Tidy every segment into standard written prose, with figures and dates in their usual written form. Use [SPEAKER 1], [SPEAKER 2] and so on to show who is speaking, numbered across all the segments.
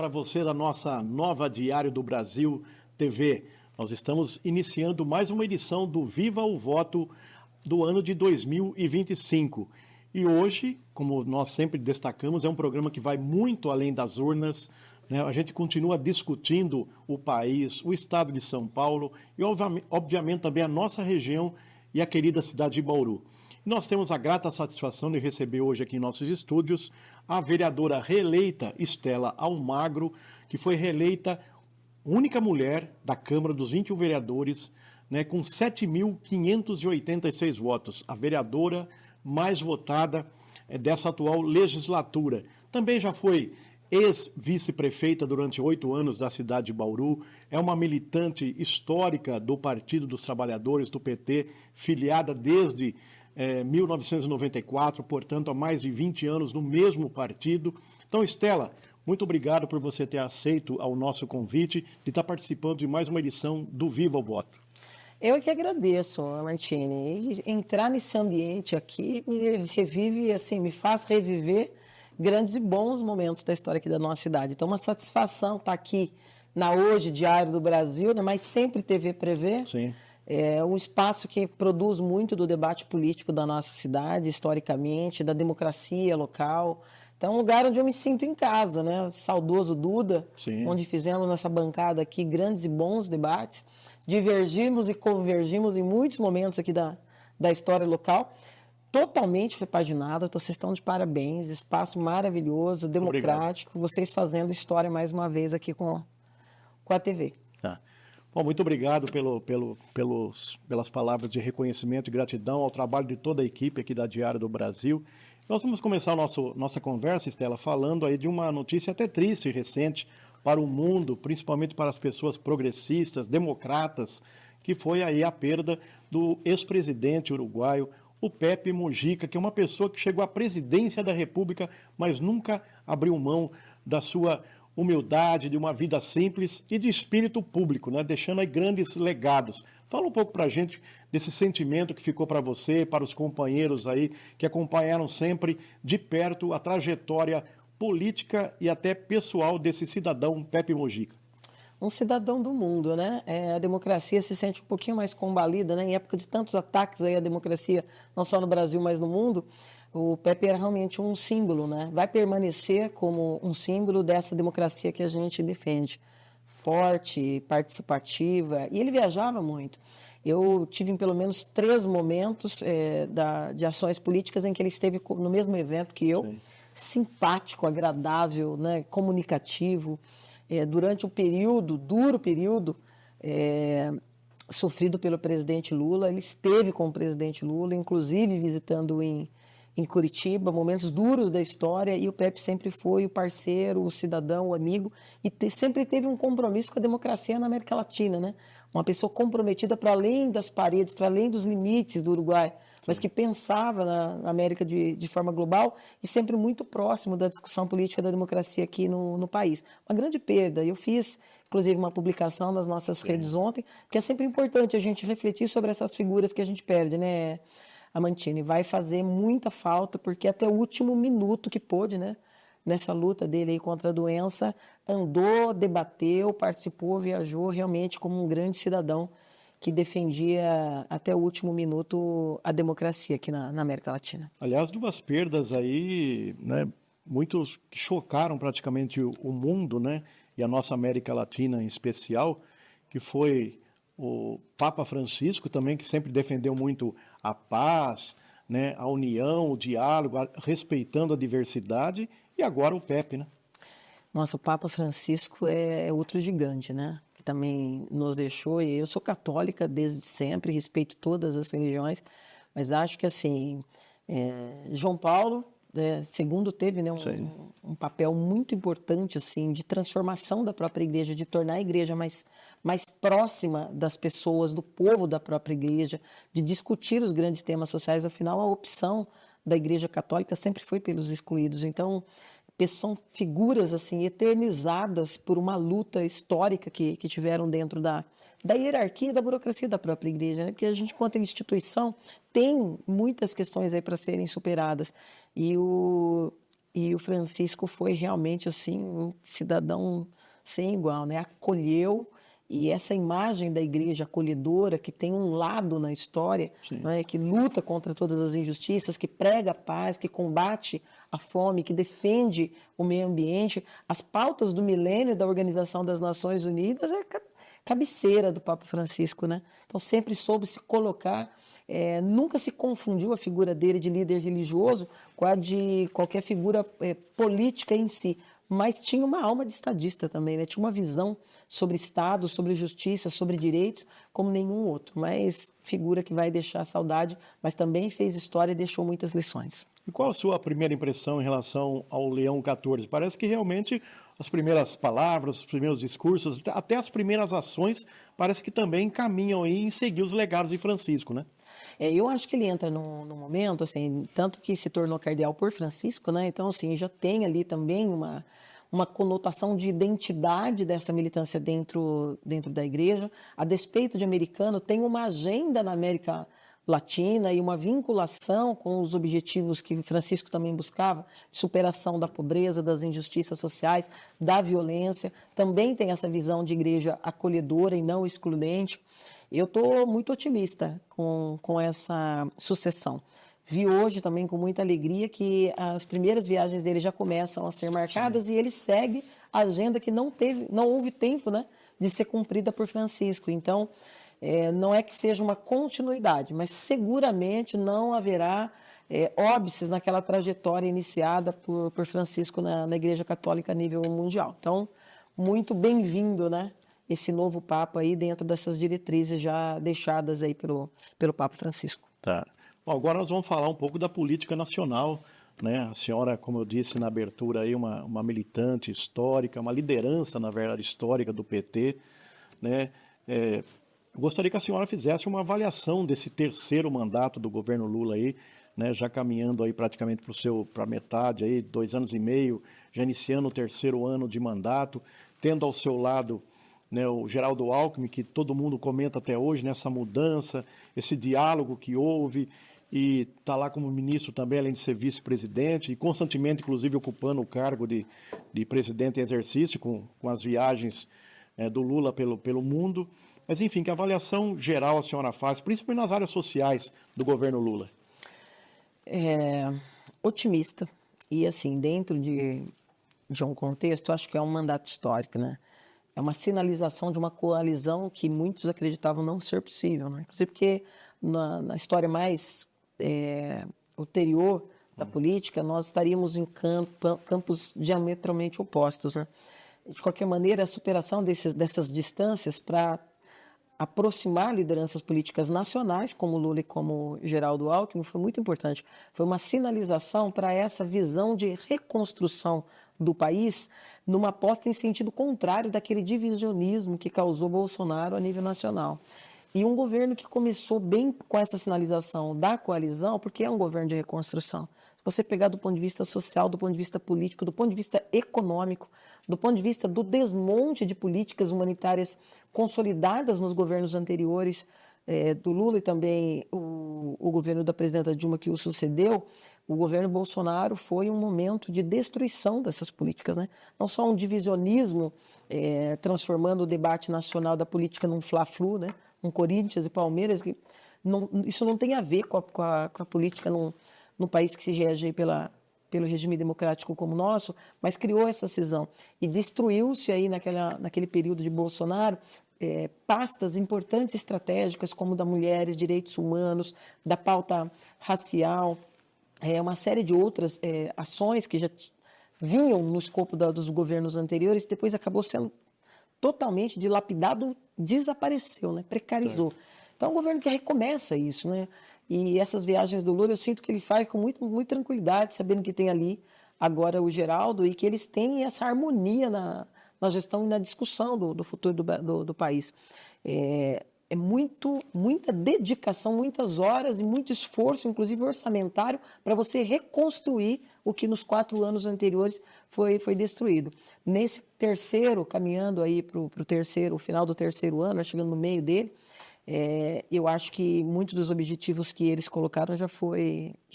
[SPEAKER 1] para você da nossa nova Diário do Brasil TV. Nós estamos iniciando mais uma edição do Viva o Voto do ano de 2025. E hoje, como nós sempre destacamos, é um programa que vai muito além das urnas, né? A gente continua discutindo o país, o estado de São Paulo e, obviamente, também a nossa região e a querida cidade de Bauru. Nós temos a grata satisfação de receber hoje aqui em nossos estúdios a vereadora reeleita Estela Almagro, que foi reeleita única mulher da Câmara dos 21 vereadores, né, com 7.586 votos, a vereadora mais votada dessa atual legislatura. Também já foi ex-vice-prefeita durante 8 anos da cidade de Bauru, é uma militante histórica do Partido dos Trabalhadores, do PT, filiada desde 1994, portanto, há mais de 20 anos no mesmo partido. Então, Estela, muito obrigado por você ter aceito ao nosso convite de estar participando de mais uma edição do Viva o Voto.
[SPEAKER 2] Eu que agradeço, Martini. E entrar nesse ambiente aqui me revive, assim, me faz reviver grandes e bons momentos da história aqui da nossa cidade. Então, uma satisfação estar aqui na Hoje Diário do Brasil, né, mas sempre TV Prevê.
[SPEAKER 1] Sim.
[SPEAKER 2] É um espaço que produz muito do debate político da nossa cidade, historicamente, da democracia local. Então, é um lugar onde eu me sinto em casa, né? Saudoso Duda,
[SPEAKER 1] Sim.
[SPEAKER 2] onde fizemos nessa bancada aqui grandes e bons debates. Divergimos e convergimos em muitos momentos aqui da história local. Totalmente repaginado, então vocês estão de parabéns, espaço maravilhoso, democrático, obrigado. Vocês fazendo história mais uma vez aqui com a TV.
[SPEAKER 1] Tá. Bom, muito obrigado pelas palavras de reconhecimento e gratidão ao trabalho de toda a equipe aqui da Diário do Brasil. Nós vamos começar a nossa conversa, Estela, falando aí de uma notícia até triste e recente para o mundo, principalmente para as pessoas progressistas, democratas, que foi aí a perda do ex-presidente uruguaio, o Pepe Mujica, que é uma pessoa que chegou à presidência da República, mas nunca abriu mão da sua humildade, de uma vida simples e de espírito público, né? Deixando aí grandes legados. Fala um pouco para a gente desse sentimento que ficou para você, para os companheiros aí, que acompanharam sempre de perto a trajetória política e até pessoal desse cidadão Pepe Mujica.
[SPEAKER 2] Um cidadão do mundo, né? A democracia se sente um pouquinho mais combalida, né? Em época de tantos ataques aí à democracia, não só no Brasil, mas no mundo, o Pepe era realmente um símbolo, né? Vai permanecer como um símbolo dessa democracia que a gente defende. Forte, participativa, e ele viajava muito. Eu tive em pelo menos 3 momentos de ações políticas em que ele esteve no mesmo evento que eu. Sim. Simpático, agradável, né? Comunicativo. Durante o duro período, sofrido pelo presidente Lula, ele esteve com o presidente Lula, inclusive visitando em Curitiba, momentos duros da história, e o Pepe sempre foi o parceiro, o cidadão, o amigo, e sempre teve um compromisso com a democracia na América Latina, né? Uma pessoa comprometida para além das paredes, para além dos limites do Uruguai, mas que pensava na América de forma global e sempre muito próximo da discussão política da democracia aqui no país. Uma grande perda. Eu fiz, inclusive, uma publicação nas nossas redes ontem, porque é sempre importante a gente refletir sobre essas figuras que a gente perde, né, Amantini? Vai fazer muita falta, porque até o último minuto que pôde, né, nessa luta dele aí contra a doença, andou, debateu, participou, viajou realmente como um grande cidadão que defendia até o último minuto a democracia aqui na América Latina.
[SPEAKER 1] Aliás, 2 perdas aí, né, muitos que chocaram praticamente o mundo, né, e a nossa América Latina em especial, que foi o Papa Francisco também, que sempre defendeu muito a paz, né, a união, o diálogo, respeitando a diversidade, e agora o Pepe, né?
[SPEAKER 2] Nossa, o Papa Francisco é outro gigante, né? Que também nos deixou, e eu sou católica desde sempre, respeito todas as religiões, mas acho que assim, João Paulo II teve, né, um papel muito importante assim, de transformação da própria igreja, de tornar a igreja mais próxima das pessoas, do povo da própria igreja, de discutir os grandes temas sociais. Afinal, a opção da igreja católica sempre foi pelos excluídos. Então, são figuras assim eternizadas por uma luta histórica que tiveram dentro da hierarquia e da burocracia da própria igreja, né? Porque a gente, enquanto instituição, tem muitas questões aí para serem superadas. E e o Francisco foi realmente assim um cidadão sem igual, né? Acolheu, e essa imagem da igreja acolhedora, que tem um lado na história,
[SPEAKER 1] Sim.
[SPEAKER 2] né, que luta contra todas as injustiças, que prega a paz, que combate a fome, que defende o meio ambiente, as pautas do milênio da Organização das Nações Unidas é cabeceira do Papa Francisco, né? Então sempre soube se colocar, nunca se confundiu a figura dele de líder religioso com a de qualquer figura política em si, mas tinha uma alma de estadista também, né? Tinha uma visão sobre Estado, sobre justiça, sobre direitos, como nenhum outro. Mas figura que vai deixar saudade, mas também fez história e deixou muitas lições.
[SPEAKER 1] E qual a sua primeira impressão em relação ao Leão XIV? Parece que realmente as primeiras palavras, os primeiros discursos, até as primeiras ações, parece que também caminham aí em seguir os legados de Francisco, né?
[SPEAKER 2] Eu acho que ele entra num momento, assim, tanto que se tornou cardeal por Francisco, né? Então, assim, já tem ali também uma conotação de identidade dessa militância dentro da igreja. A despeito de americano, tem uma agenda na América Latina e uma vinculação com os objetivos que Francisco também buscava, superação da pobreza, das injustiças sociais, da violência. Também tem essa visão de igreja acolhedora e não excludente. Eu estou muito otimista com essa sucessão. Vi hoje também com muita alegria que as primeiras viagens dele já começam a ser marcadas e ele segue a agenda que não houve tempo, né, de ser cumprida por Francisco. Então, não é que seja uma continuidade, mas seguramente não haverá óbices naquela trajetória iniciada por Francisco na Igreja Católica a nível mundial. Então, muito bem-vindo, né, esse novo Papa aí dentro dessas diretrizes já deixadas aí pelo Papa Francisco.
[SPEAKER 1] Tá. Bom, agora nós vamos falar um pouco da política nacional, né? A senhora, como eu disse na abertura aí, uma militante histórica, uma liderança, na verdade, histórica do PT, né? Eu gostaria que a senhora fizesse uma avaliação desse terceiro mandato do governo Lula aí, né? Já caminhando aí praticamente para a metade aí, 2 anos e meio, já iniciando o terceiro ano de mandato, tendo ao seu lado, né, o Geraldo Alckmin, que todo mundo comenta até hoje, nessa mudança, esse diálogo que houve, e está lá como ministro também, além de ser vice-presidente, e constantemente, inclusive, ocupando o cargo de presidente em exercício, com as viagens do Lula pelo mundo. Mas, enfim, que avaliação geral a senhora faz, principalmente nas áreas sociais do governo Lula?
[SPEAKER 2] Otimista. E, assim, dentro de um contexto, acho que é um mandato histórico, né? É uma sinalização de uma coalizão que muitos acreditavam não ser possível, né? Inclusive porque na história mais ulterior da política, nós estaríamos em campos diametralmente opostos, né? De qualquer maneira, a superação dessas distâncias para aproximar lideranças políticas nacionais, como Lula e como Geraldo Alckmin, foi muito importante. Foi uma sinalização para essa visão de reconstrução do país, numa aposta em sentido contrário daquele divisionismo que causou Bolsonaro a nível nacional. E um governo que começou bem com essa sinalização da coalizão, porque é um governo de reconstrução. Se você pegar do ponto de vista social, do ponto de vista político, do ponto de vista econômico, do ponto de vista do desmonte de políticas humanitárias consolidadas nos governos anteriores, do Lula e também o governo da presidenta Dilma que o sucedeu, o governo Bolsonaro foi um momento de destruição dessas políticas, né? Não só um divisionismo, transformando o debate nacional da política num fla-flu, né? Um Corinthians e Palmeiras, que isso não tem a ver com a política num país que se rege pelo regime democrático como o nosso, mas criou essa cisão. E destruiu-se aí naquele período de Bolsonaro pastas importantes estratégicas, como da mulheres, direitos humanos, da pauta racial, uma série de outras ações que já vinham no escopo dos governos anteriores, depois acabou sendo totalmente dilapidado, desapareceu, né? Precarizou. Então, é um governo que recomeça isso, né? E essas viagens do Lula, eu sinto que ele faz com muita tranquilidade, sabendo que tem ali agora o Geraldo e que eles têm essa harmonia na gestão e na discussão do futuro do país. Muita dedicação, muitas horas e muito esforço, inclusive orçamentário, para você reconstruir o que nos 4 anos anteriores foi destruído. Nesse terceiro, caminhando aí para o final do terceiro ano, chegando no meio dele, eu acho que muitos dos objetivos que eles colocaram já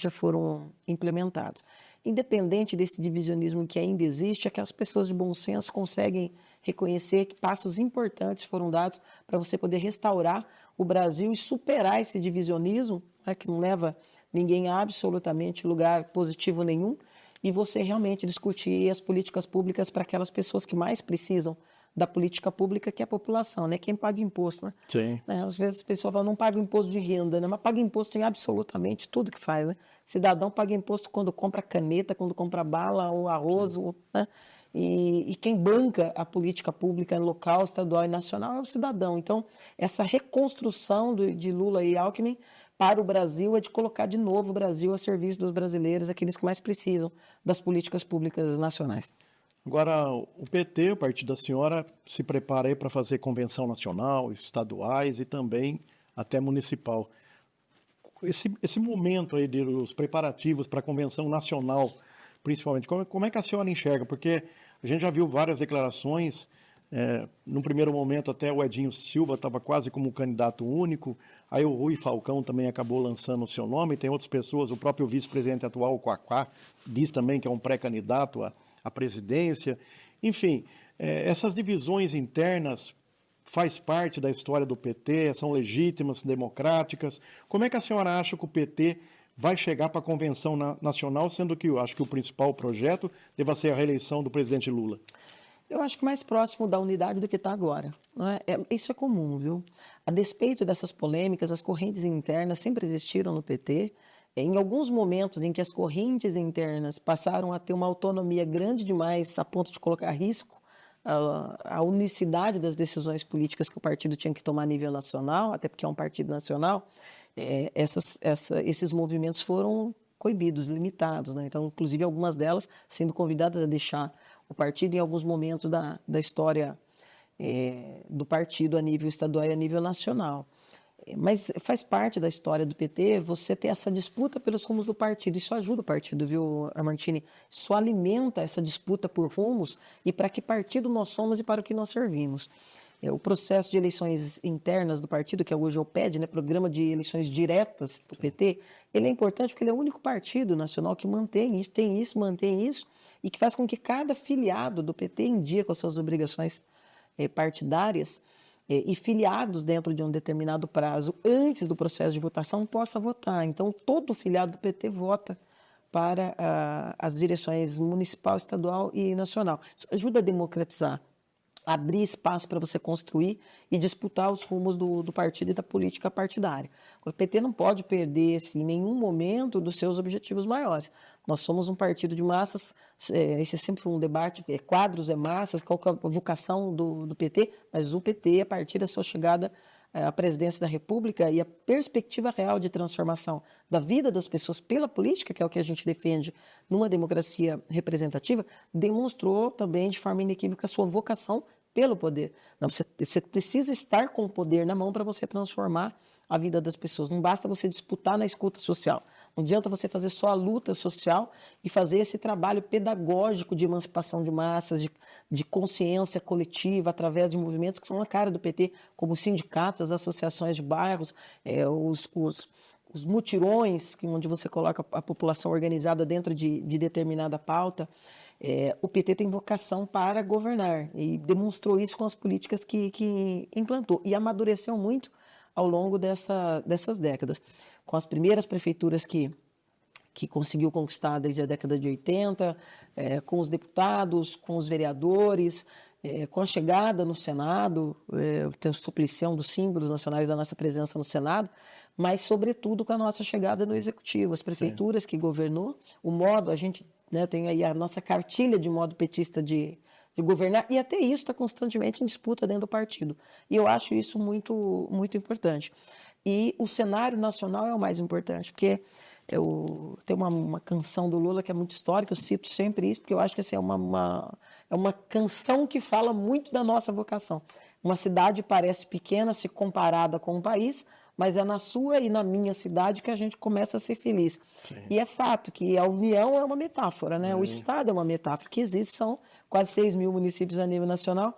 [SPEAKER 2] foram implementados. independente desse divisionismo que ainda existe, é que as pessoas de bom senso conseguem reconhecer que passos importantes foram dados para você poder restaurar o Brasil e superar esse divisionismo, né, que não leva ninguém a absolutamente lugar positivo nenhum, e você realmente discutir as políticas públicas para aquelas pessoas que mais precisam da política pública, que é a população, né? Quem paga imposto, né?
[SPEAKER 1] Sim.
[SPEAKER 2] Às vezes a pessoa fala, não paga imposto de renda, né? Mas paga imposto em absolutamente tudo que faz, né? Cidadão paga imposto quando compra caneta, quando compra bala, ou arroz, né? E quem banca a política pública local, estadual e nacional é o cidadão. Então, essa reconstrução de Lula e Alckmin para o Brasil é de colocar de novo o Brasil a serviço dos brasileiros, aqueles que mais precisam das políticas públicas nacionais.
[SPEAKER 1] Agora, o PT, o partido da senhora, se prepara aí para fazer convenção nacional, estaduais e também até municipal. Esse momento aí dos preparativos para a convenção nacional, principalmente, como é que a senhora enxerga? Porque a gente já viu várias declarações, no primeiro momento até o Edinho Silva estava quase como candidato único, aí o Rui Falcão também acabou lançando o seu nome, tem outras pessoas, o próprio vice-presidente atual, o Quaquá, diz também que é um pré-candidato à presidência. Enfim, essas divisões internas faz parte da história do PT, são legítimas, democráticas. Como é que a senhora acha que o PT vai chegar para a convenção nacional, sendo que eu acho que o principal projeto deva ser a reeleição do presidente Lula?
[SPEAKER 2] Eu acho que mais próximo da unidade do que está agora. Não é? Isso é comum, viu? A despeito dessas polêmicas, as correntes internas sempre existiram no PT. Em alguns momentos em que as correntes internas passaram a ter uma autonomia grande demais, a ponto de colocar a risco a unicidade das decisões políticas que o partido tinha que tomar a nível nacional, até porque é um partido nacional, esses movimentos foram coibidos, limitados, né? Então, inclusive, algumas delas sendo convidadas a deixar o partido em alguns momentos da história do partido a nível estadual e a nível nacional. Mas faz parte da história do PT você ter essa disputa pelos rumos do partido. Isso ajuda o partido, viu, Armantini? Isso alimenta essa disputa por rumos e para que partido nós somos e para o que nós servimos. O processo de eleições internas do partido, que hoje é o PED, né, Programa de Eleições Diretas do PT, ele é importante porque ele é o único partido nacional que mantém isso, e que faz com que cada filiado do PT, em dia com as suas obrigações partidárias, e filiados dentro de um determinado prazo, antes do processo de votação, possa votar. Então, todo filiado do PT vota para as direções municipal, estadual e nacional. Isso ajuda a democratizar, abrir espaço para você construir e disputar os rumos do partido e da política partidária. O PT não pode perder, assim, em nenhum momento dos seus objetivos maiores. Nós somos um partido de massas, esse sempre foi um debate, quadros é massas, qual que é a vocação do PT, mas o PT, a partir da sua chegada à presidência da República e a perspectiva real de transformação da vida das pessoas pela política, que é o que a gente defende numa democracia representativa, demonstrou também de forma inequívoca a sua vocação pelo poder. Não, você precisa estar com o poder na mão para você transformar a vida das pessoas. Não basta você disputar na escuta social. Não adianta você fazer só a luta social e fazer esse trabalho pedagógico de emancipação de massas, de consciência coletiva, através de movimentos que são a cara do PT, como os sindicatos, as associações de bairros, os mutirões, onde você coloca a população organizada dentro de determinada pauta. O PT tem vocação para governar e demonstrou isso com as políticas que implantou e amadureceu muito ao longo dessas décadas. Com as primeiras prefeituras que conseguiu conquistar desde a década de 80, com os deputados, com os vereadores, com a chegada no Senado, a supressão dos símbolos nacionais da nossa presença no Senado, mas, sobretudo, com a nossa chegada no Executivo. As prefeituras que governou, o modo, a gente tem aí a nossa cartilha de modo petista de governar, e até isso está constantemente em disputa dentro do partido. E eu acho isso muito, muito importante. E o cenário nacional é o mais importante, porque tem uma canção do Lula que é muito histórica, eu cito sempre isso, porque eu acho que assim, é uma canção que fala muito da nossa vocação. Uma cidade parece pequena se comparada com um país, mas é na sua e na minha cidade que a gente começa a ser feliz. Sim. E é fato que a União é uma metáfora, né? O Estado é uma metáfora, que existe, são quase 6 mil municípios a nível nacional,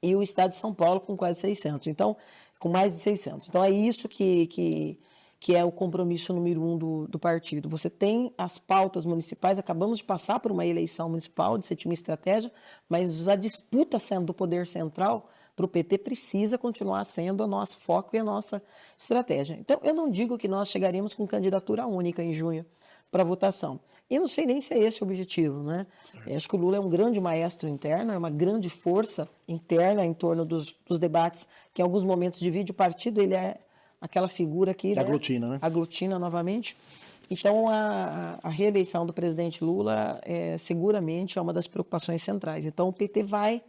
[SPEAKER 2] e o Estado de São Paulo com quase 600. Então, com mais de 600. Então, é isso que que é o compromisso número 1 do partido. Você tem as pautas municipais, acabamos de passar por uma eleição municipal, de você tinha uma estratégia, mas a disputa sendo do poder central para o PT precisa continuar sendo o nosso foco e a nossa estratégia. Então, eu não digo que nós chegaríamos com candidatura única em junho para votação. E não sei nem se é esse o objetivo, né? Acho que o Lula é um grande maestro interno, é uma grande força interna em torno dos debates, que em alguns momentos divide o partido, ele é aquela figura que, né,
[SPEAKER 1] aglutina, né?
[SPEAKER 2] aglutina novamente. Então, a reeleição do presidente Lula seguramente é uma das preocupações centrais. Então, o PT vai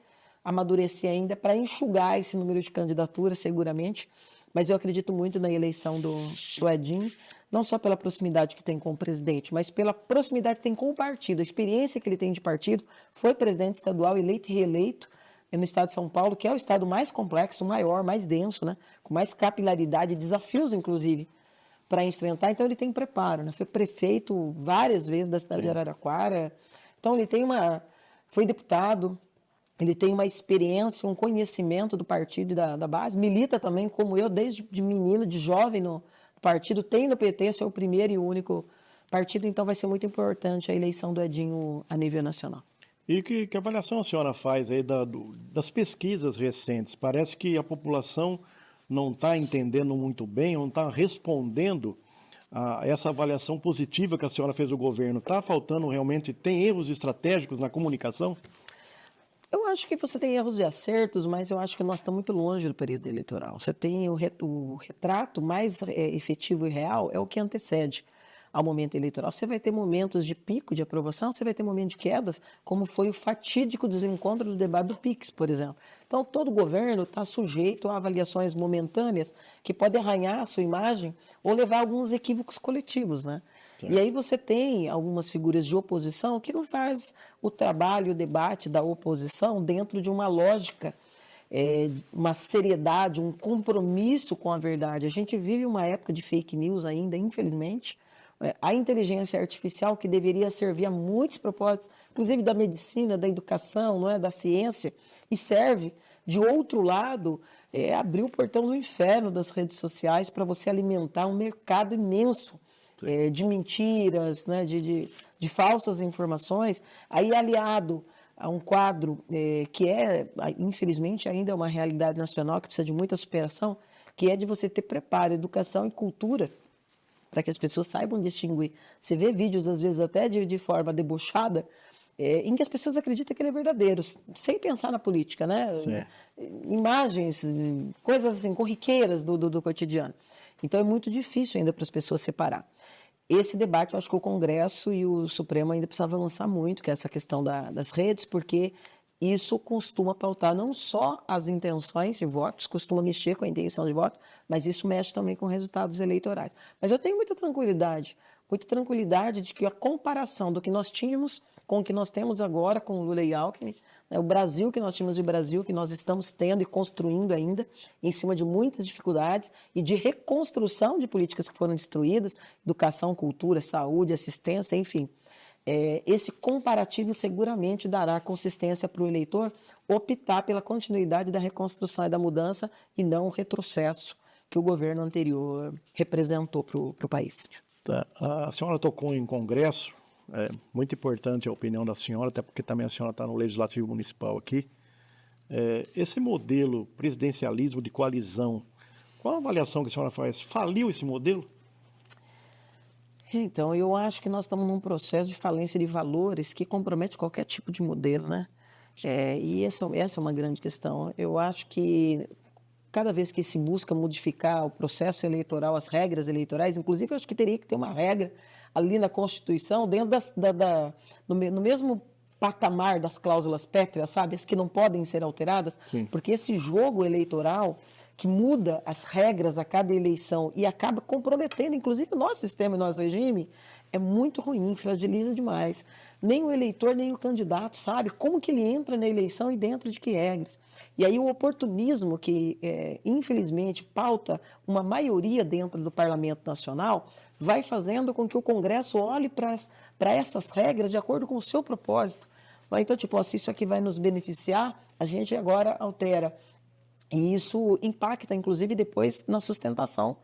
[SPEAKER 2] amadurecer ainda para enxugar esse número de candidaturas, seguramente, mas eu acredito muito na eleição do Edinho, não só pela proximidade que tem com o presidente, mas pela proximidade que tem com o partido, a experiência que ele tem de partido, foi presidente estadual eleito e reeleito no estado de São Paulo, que é o estado mais complexo, maior, mais denso, né? Com mais capilaridade e desafios, inclusive, para enfrentar. Então, ele tem preparo, né? Foi prefeito várias vezes da cidade de Araraquara, então ele tem foi deputado, ele tem uma experiência, um conhecimento do partido e da base, milita também, como eu, desde de menino, de jovem no partido, tem no PT, esse é o primeiro e único partido, então vai ser muito importante a eleição do Edinho a nível nacional.
[SPEAKER 1] E que avaliação a senhora faz aí das pesquisas recentes? Parece que a população não está entendendo muito bem, não está respondendo a essa avaliação positiva que a senhora fez do governo. Está faltando realmente, tem erros estratégicos na comunicação?
[SPEAKER 2] Eu acho que você tem erros e acertos, mas eu acho que nós estamos muito longe do período eleitoral. Você tem o retrato mais efetivo e real é o que antecede ao momento eleitoral. Você vai ter momentos de pico de aprovação, você vai ter momentos de quedas, como foi o fatídico desencontro do debate do PIX, por exemplo. Então, todo governo está sujeito a avaliações momentâneas que podem arranhar a sua imagem ou levar a alguns equívocos coletivos, né? E aí você tem algumas figuras de oposição que não faz o trabalho, o debate da oposição dentro de uma lógica, uma seriedade, um compromisso com a verdade. A gente vive uma época de fake news ainda, infelizmente. A inteligência artificial, que deveria servir a muitos propósitos, inclusive da medicina, da educação, não é, da ciência, e serve, de outro lado, abrir o portão do inferno das redes sociais para você alimentar um mercado imenso de mentiras, né, de falsas informações, aí aliado a um quadro que infelizmente, ainda é uma realidade nacional que precisa de muita superação, que é de você ter preparo, educação e cultura para que as pessoas saibam distinguir. Você vê vídeos, às vezes, até de forma debochada, em que as pessoas acreditam que ele é verdadeiro, sem pensar na política, né?
[SPEAKER 1] Sim.
[SPEAKER 2] Imagens, coisas assim, corriqueiras do cotidiano. Então, é muito difícil ainda para as pessoas separar. Esse debate, eu acho que o Congresso e o Supremo ainda precisam avançar muito, que é essa questão das redes, porque isso costuma pautar não só as intenções de votos, costuma mexer com a intenção de voto, mas isso mexe também com resultados eleitorais. Mas eu tenho muita tranquilidade de que a comparação do que nós tínhamos com o que nós temos agora com Lula e Alckmin, né, o Brasil que nós tínhamos e o Brasil que nós estamos tendo e construindo ainda, em cima de muitas dificuldades e de reconstrução de políticas que foram destruídas, educação, cultura, saúde, assistência, enfim. Esse comparativo seguramente dará consistência para o eleitor optar pela continuidade da reconstrução e da mudança e não o retrocesso que o governo anterior representou para o país.
[SPEAKER 1] Tá. A senhora tocou em Congresso, é muito importante a opinião da senhora, até porque também a senhora está no Legislativo Municipal aqui. Esse modelo presidencialismo de coalizão, qual a avaliação que a senhora faz? Faliu esse modelo?
[SPEAKER 2] Então, eu acho que nós estamos num processo de falência de valores que compromete qualquer tipo de modelo, né? E essa é uma grande questão. Eu acho que cada vez que se busca modificar o processo eleitoral, as regras eleitorais, inclusive eu acho que teria que ter uma regra ali na Constituição, dentro no mesmo patamar das cláusulas pétreas, sabe? As que não podem ser alteradas,
[SPEAKER 1] Sim.
[SPEAKER 2] porque esse jogo eleitoral que muda as regras a cada eleição e acaba comprometendo, inclusive, o nosso sistema e o nosso regime, é muito ruim, fragiliza demais. Nem o eleitor, nem o candidato sabe como que ele entra na eleição e dentro de que regras. E aí o oportunismo que, infelizmente, pauta uma maioria dentro do Parlamento Nacional, vai fazendo com que o Congresso olhe para essas regras de acordo com o seu propósito. Então, tipo, se isso aqui vai nos beneficiar, a gente agora altera. E isso impacta, inclusive, depois na sustentação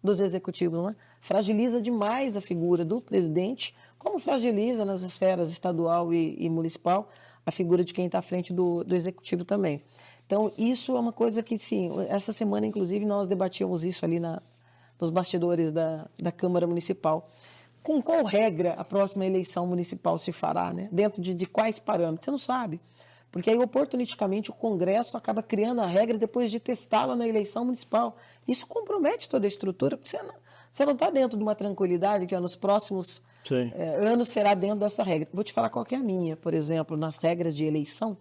[SPEAKER 2] dos executivos, não é? Fragiliza demais a figura do presidente, como fragiliza nas esferas estadual e municipal a figura de quem está à frente do executivo também. Então, isso é uma coisa que, sim, essa semana, inclusive, nós debatíamos isso ali nos bastidores da Câmara Municipal. Com qual regra a próxima eleição municipal se fará, né? Dentro de quais parâmetros? Você não sabe. Porque aí, oportunisticamente, o Congresso acaba criando a regra depois de testá-la na eleição municipal. Isso compromete toda a estrutura, porque você não está dentro de uma tranquilidade que nos próximos anos será dentro dessa regra. Vou te falar qual que é a minha, por exemplo, nas regras de eleição,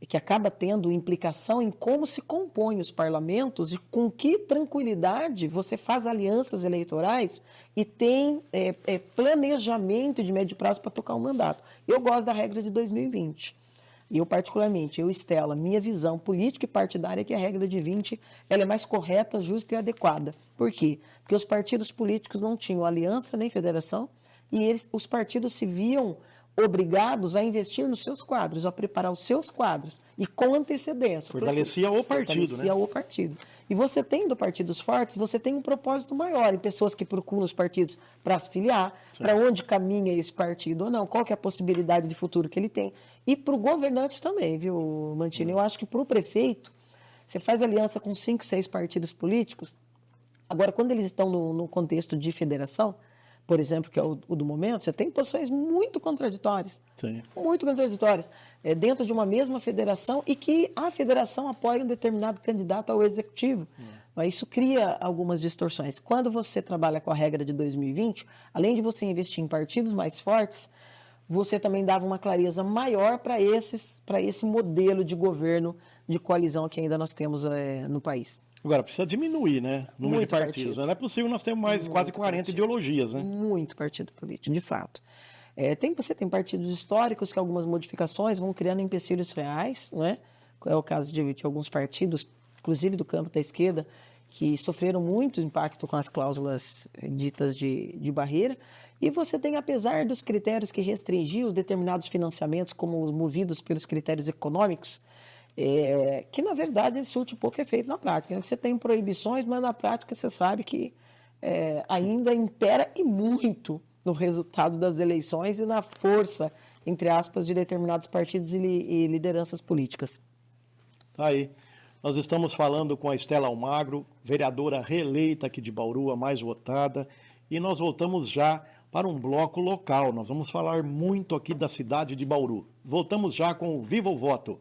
[SPEAKER 2] que acaba tendo implicação em como se compõem os parlamentos e com que tranquilidade você faz alianças eleitorais e tem planejamento de médio prazo para tocar um mandato. Eu gosto da regra de 2020. E eu, particularmente, Estela, minha visão política e partidária é que a regra de 20 ela é mais correta, justa e adequada. Por quê? Porque os partidos políticos não tinham aliança nem federação e os partidos se viam obrigados a investir nos seus quadros, a preparar os seus quadros e com antecedência.
[SPEAKER 1] Fortalecia o partido,
[SPEAKER 2] Fortalecia o partido. E você tendo partidos fortes, você tem um propósito maior em pessoas que procuram os partidos para se filiar, para onde caminha esse partido ou não, qual que é a possibilidade de futuro que ele tem. E para o governante também, viu, Mantini? Eu acho que para o prefeito, você faz aliança com 5, 6 partidos políticos. Agora, quando eles estão no contexto de federação, por exemplo, que é o do momento, você tem posições muito contraditórias.
[SPEAKER 1] Sim.
[SPEAKER 2] Muito contraditórias. Dentro de uma mesma federação e que a federação apoia um determinado candidato ao executivo. Mas isso cria algumas distorções. Quando você trabalha com a regra de 2020, além de você investir em partidos mais fortes, você também dava uma clareza maior para esse modelo de governo de coalizão que ainda nós temos no país.
[SPEAKER 1] Agora, precisa diminuir, né? O número de partidos.
[SPEAKER 2] Partido.
[SPEAKER 1] Não é possível nós termos mais quase 40 ideologias, né?
[SPEAKER 2] Muito partido político, de fato. Você tem partidos históricos que algumas modificações vão criando empecilhos reais, né? É o caso de alguns partidos, inclusive do campo da esquerda, que sofreram muito impacto com as cláusulas ditas de barreira. E você tem, apesar dos critérios que restringiam determinados financiamentos, como os movidos pelos critérios econômicos, que na verdade surte pouco efeito na prática. Você tem proibições, mas na prática você sabe que ainda impera e muito no resultado das eleições e na força, entre aspas, de determinados partidos e lideranças políticas.
[SPEAKER 1] Tá aí. Nós estamos falando com a Estela Almagro, vereadora reeleita aqui de Bauru, a mais votada, e nós voltamos já para um bloco local. Nós vamos falar muito aqui da cidade de Bauru. Voltamos já com o Viva o Voto.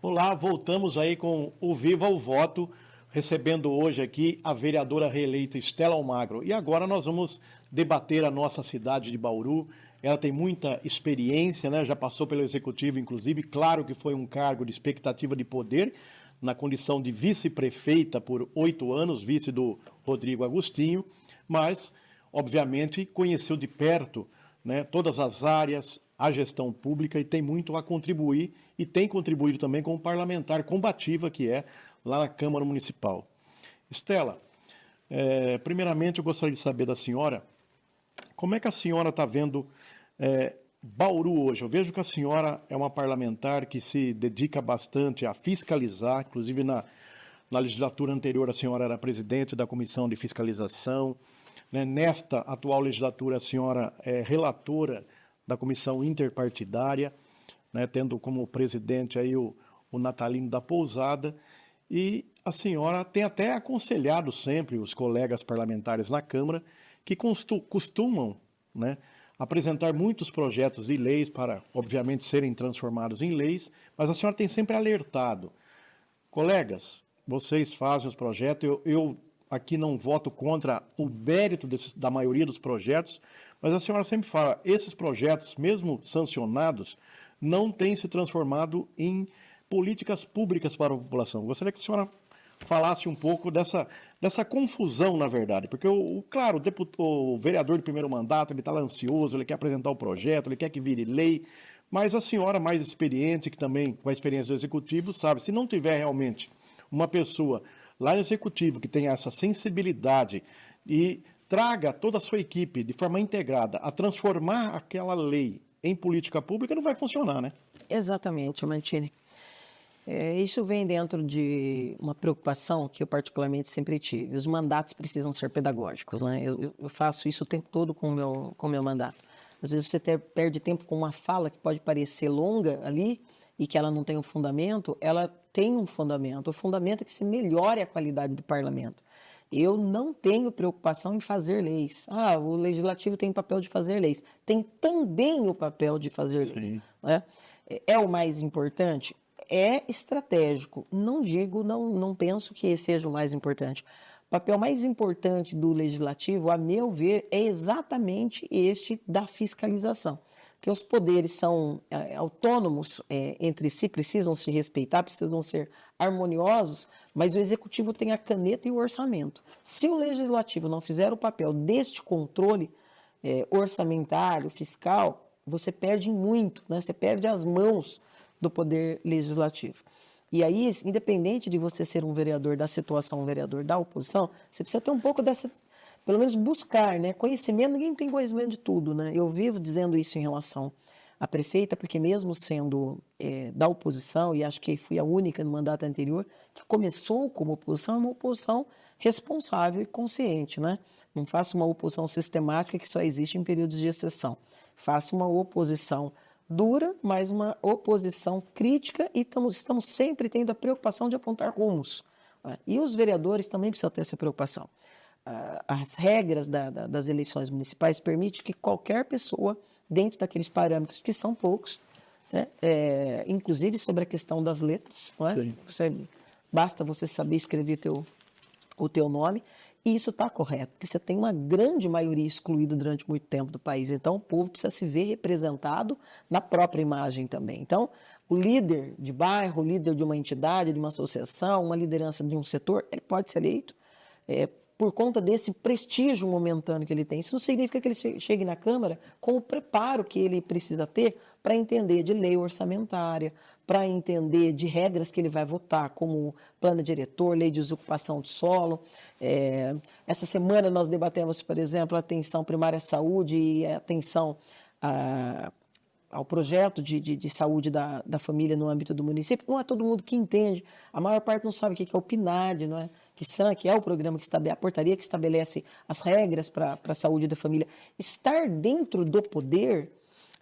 [SPEAKER 1] Olá, voltamos aí com o Viva o Voto, recebendo hoje aqui a vereadora reeleita Estela Almagro. E agora nós vamos debater a nossa cidade de Bauru. Ela tem muita experiência, né? Já passou pelo executivo, inclusive. Claro que foi um cargo de expectativa de poder, na condição de vice-prefeita por 8 anos, vice do Rodrigo Agostinho, mas, obviamente, conheceu de perto, né, todas as áreas, a gestão pública e tem muito a contribuir e tem contribuído também como parlamentar combativa que é lá na Câmara Municipal. Estela, primeiramente eu gostaria de saber da senhora, como é que a senhora está vendo Bauru hoje? Eu vejo que a senhora é uma parlamentar que se dedica bastante a fiscalizar, inclusive na legislatura anterior a senhora era presidente da Comissão de Fiscalização, né? Nesta atual legislatura a senhora é relatora da Comissão Interpartidária, né, tendo como presidente aí o Natalino da Pousada, e a senhora tem até aconselhado sempre os colegas parlamentares na Câmara que costumam, né, apresentar muitos projetos e leis para, obviamente, serem transformados em leis, mas a senhora tem sempre alertado. Colegas, vocês fazem os projetos, eu aqui não voto contra o mérito da maioria dos projetos, mas a senhora sempre fala, esses projetos, mesmo sancionados, não têm se transformado em políticas públicas para a população. Gostaria que a senhora falasse um pouco dessa confusão, na verdade, porque, claro, o vereador de primeiro mandato, ele está ansioso, ele quer apresentar o projeto, ele quer que vire lei, Mas a senhora mais experiente, que também com a experiência do executivo, sabe, se não tiver realmente uma pessoa lá no executivo que tenha essa sensibilidade e traga toda a sua equipe de forma integrada a transformar aquela lei em política pública, não vai funcionar, né?
[SPEAKER 2] Exatamente, Mantini. Isso vem dentro de uma preocupação que eu particularmente sempre tive. Os mandatos precisam ser pedagógicos, né? Eu faço isso o tempo todo com o meu mandato. Às vezes você perde tempo com uma fala que pode parecer longa ali e que ela não tem um fundamento, ela tem um fundamento. O fundamento é que se melhore a qualidade do parlamento. Eu não tenho preocupação em fazer leis. O legislativo tem o papel de fazer leis. Tem também o papel de fazer leis.
[SPEAKER 1] Sim.
[SPEAKER 2] Né? É o mais importante? É estratégico. Não digo, não penso que esse seja o mais importante. O papel mais importante do legislativo, a meu ver, é exatamente este da fiscalização. Porque os poderes são autônomos entre si, precisam se respeitar, precisam ser harmoniosos, mas o executivo tem a caneta e o orçamento. Se o legislativo não fizer o papel deste controle orçamentário, fiscal, você perde muito, né? Você perde as mãos do poder legislativo. E aí, independente de você ser um vereador da situação, um vereador da oposição, você precisa ter um pouco dessa, pelo menos buscar, né? Conhecimento, ninguém tem conhecimento de tudo, né? Eu vivo dizendo isso em relação à prefeita, porque mesmo sendo da oposição, e acho que fui a única no mandato anterior, que começou como oposição, é uma oposição responsável e consciente, né? Não faço uma oposição sistemática que só existe em períodos de exceção. Faço uma oposição dura, mas uma oposição crítica e estamos sempre tendo a preocupação de apontar rumos. Né? E os vereadores também precisam ter essa preocupação. As regras das eleições municipais permitem que qualquer pessoa, dentro daqueles parâmetros, que são poucos, né? Inclusive sobre a questão das letras, não é? Basta você saber escrever o teu nome, e isso está correto, porque você tem uma grande maioria excluída durante muito tempo do país, então o povo precisa se ver representado na própria imagem também. Então, o líder de bairro, o líder de uma entidade, de uma associação, uma liderança de um setor, ele pode ser eleito por conta desse prestígio momentâneo que ele tem. Isso não significa que ele chegue na Câmara com o preparo que ele precisa ter para entender de lei orçamentária, para entender de regras que ele vai votar, como plano diretor, lei de desocupação de solo. Essa semana nós debatemos, por exemplo, a atenção primária à saúde e a atenção ao projeto de saúde da família no âmbito do município. Não é todo mundo que entende, a maior parte não sabe o que é o PNAD, não é? Que é o programa que estabelece, a portaria que estabelece as regras para a saúde da família. Estar dentro do poder,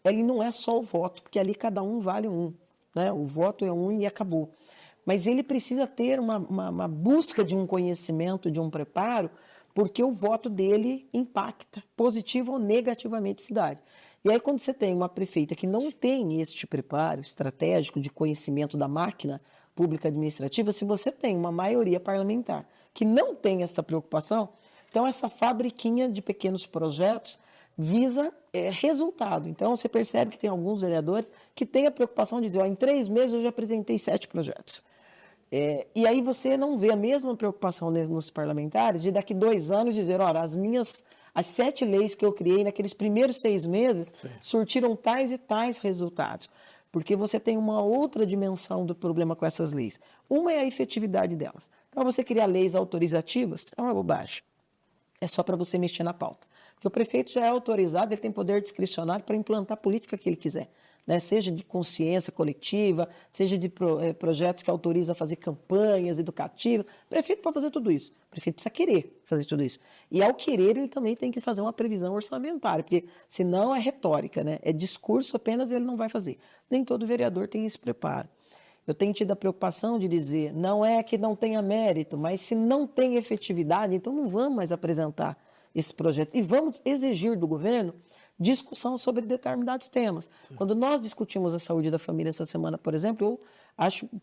[SPEAKER 2] ele não é só o voto, porque ali cada um vale um, né? O voto é um e acabou. Mas ele precisa ter uma busca de um conhecimento, de um preparo, porque o voto dele impacta positivo ou negativamente a cidade. E aí, quando você tem uma prefeita que não tem este preparo estratégico de conhecimento da máquina pública administrativa, se você tem uma maioria parlamentar que não tem essa preocupação, então essa fabriquinha de pequenos projetos visa resultado. Então, você percebe que tem alguns vereadores que têm a preocupação de dizer, em 3 meses eu já apresentei 7 projetos. E aí você não vê a mesma preocupação nos parlamentares de daqui 2 anos dizer, as 7 leis que eu criei naqueles primeiros 6 meses surtiram tais e tais resultados. Porque você tem uma outra dimensão do problema com essas leis. Uma é a efetividade delas. Então, você criar leis autorizativas é uma bobagem. É só para você mexer na pauta. Porque o prefeito já é autorizado, ele tem poder discricionário para implantar a política que ele quiser. Né? Seja de consciência coletiva, seja de projetos que autorizam a fazer campanhas educativas. O prefeito pode fazer tudo isso. O prefeito precisa querer fazer tudo isso. E ao querer, ele também tem que fazer uma previsão orçamentária, porque senão é retórica, né? É discurso apenas e ele não vai fazer. Nem todo vereador tem esse preparo. Eu tenho tido a preocupação de dizer, não é que não tenha mérito, mas se não tem efetividade, então não vamos mais apresentar esse projeto. E vamos exigir do governo discussão sobre determinados temas. Quando nós discutimos a saúde da família essa semana, por exemplo,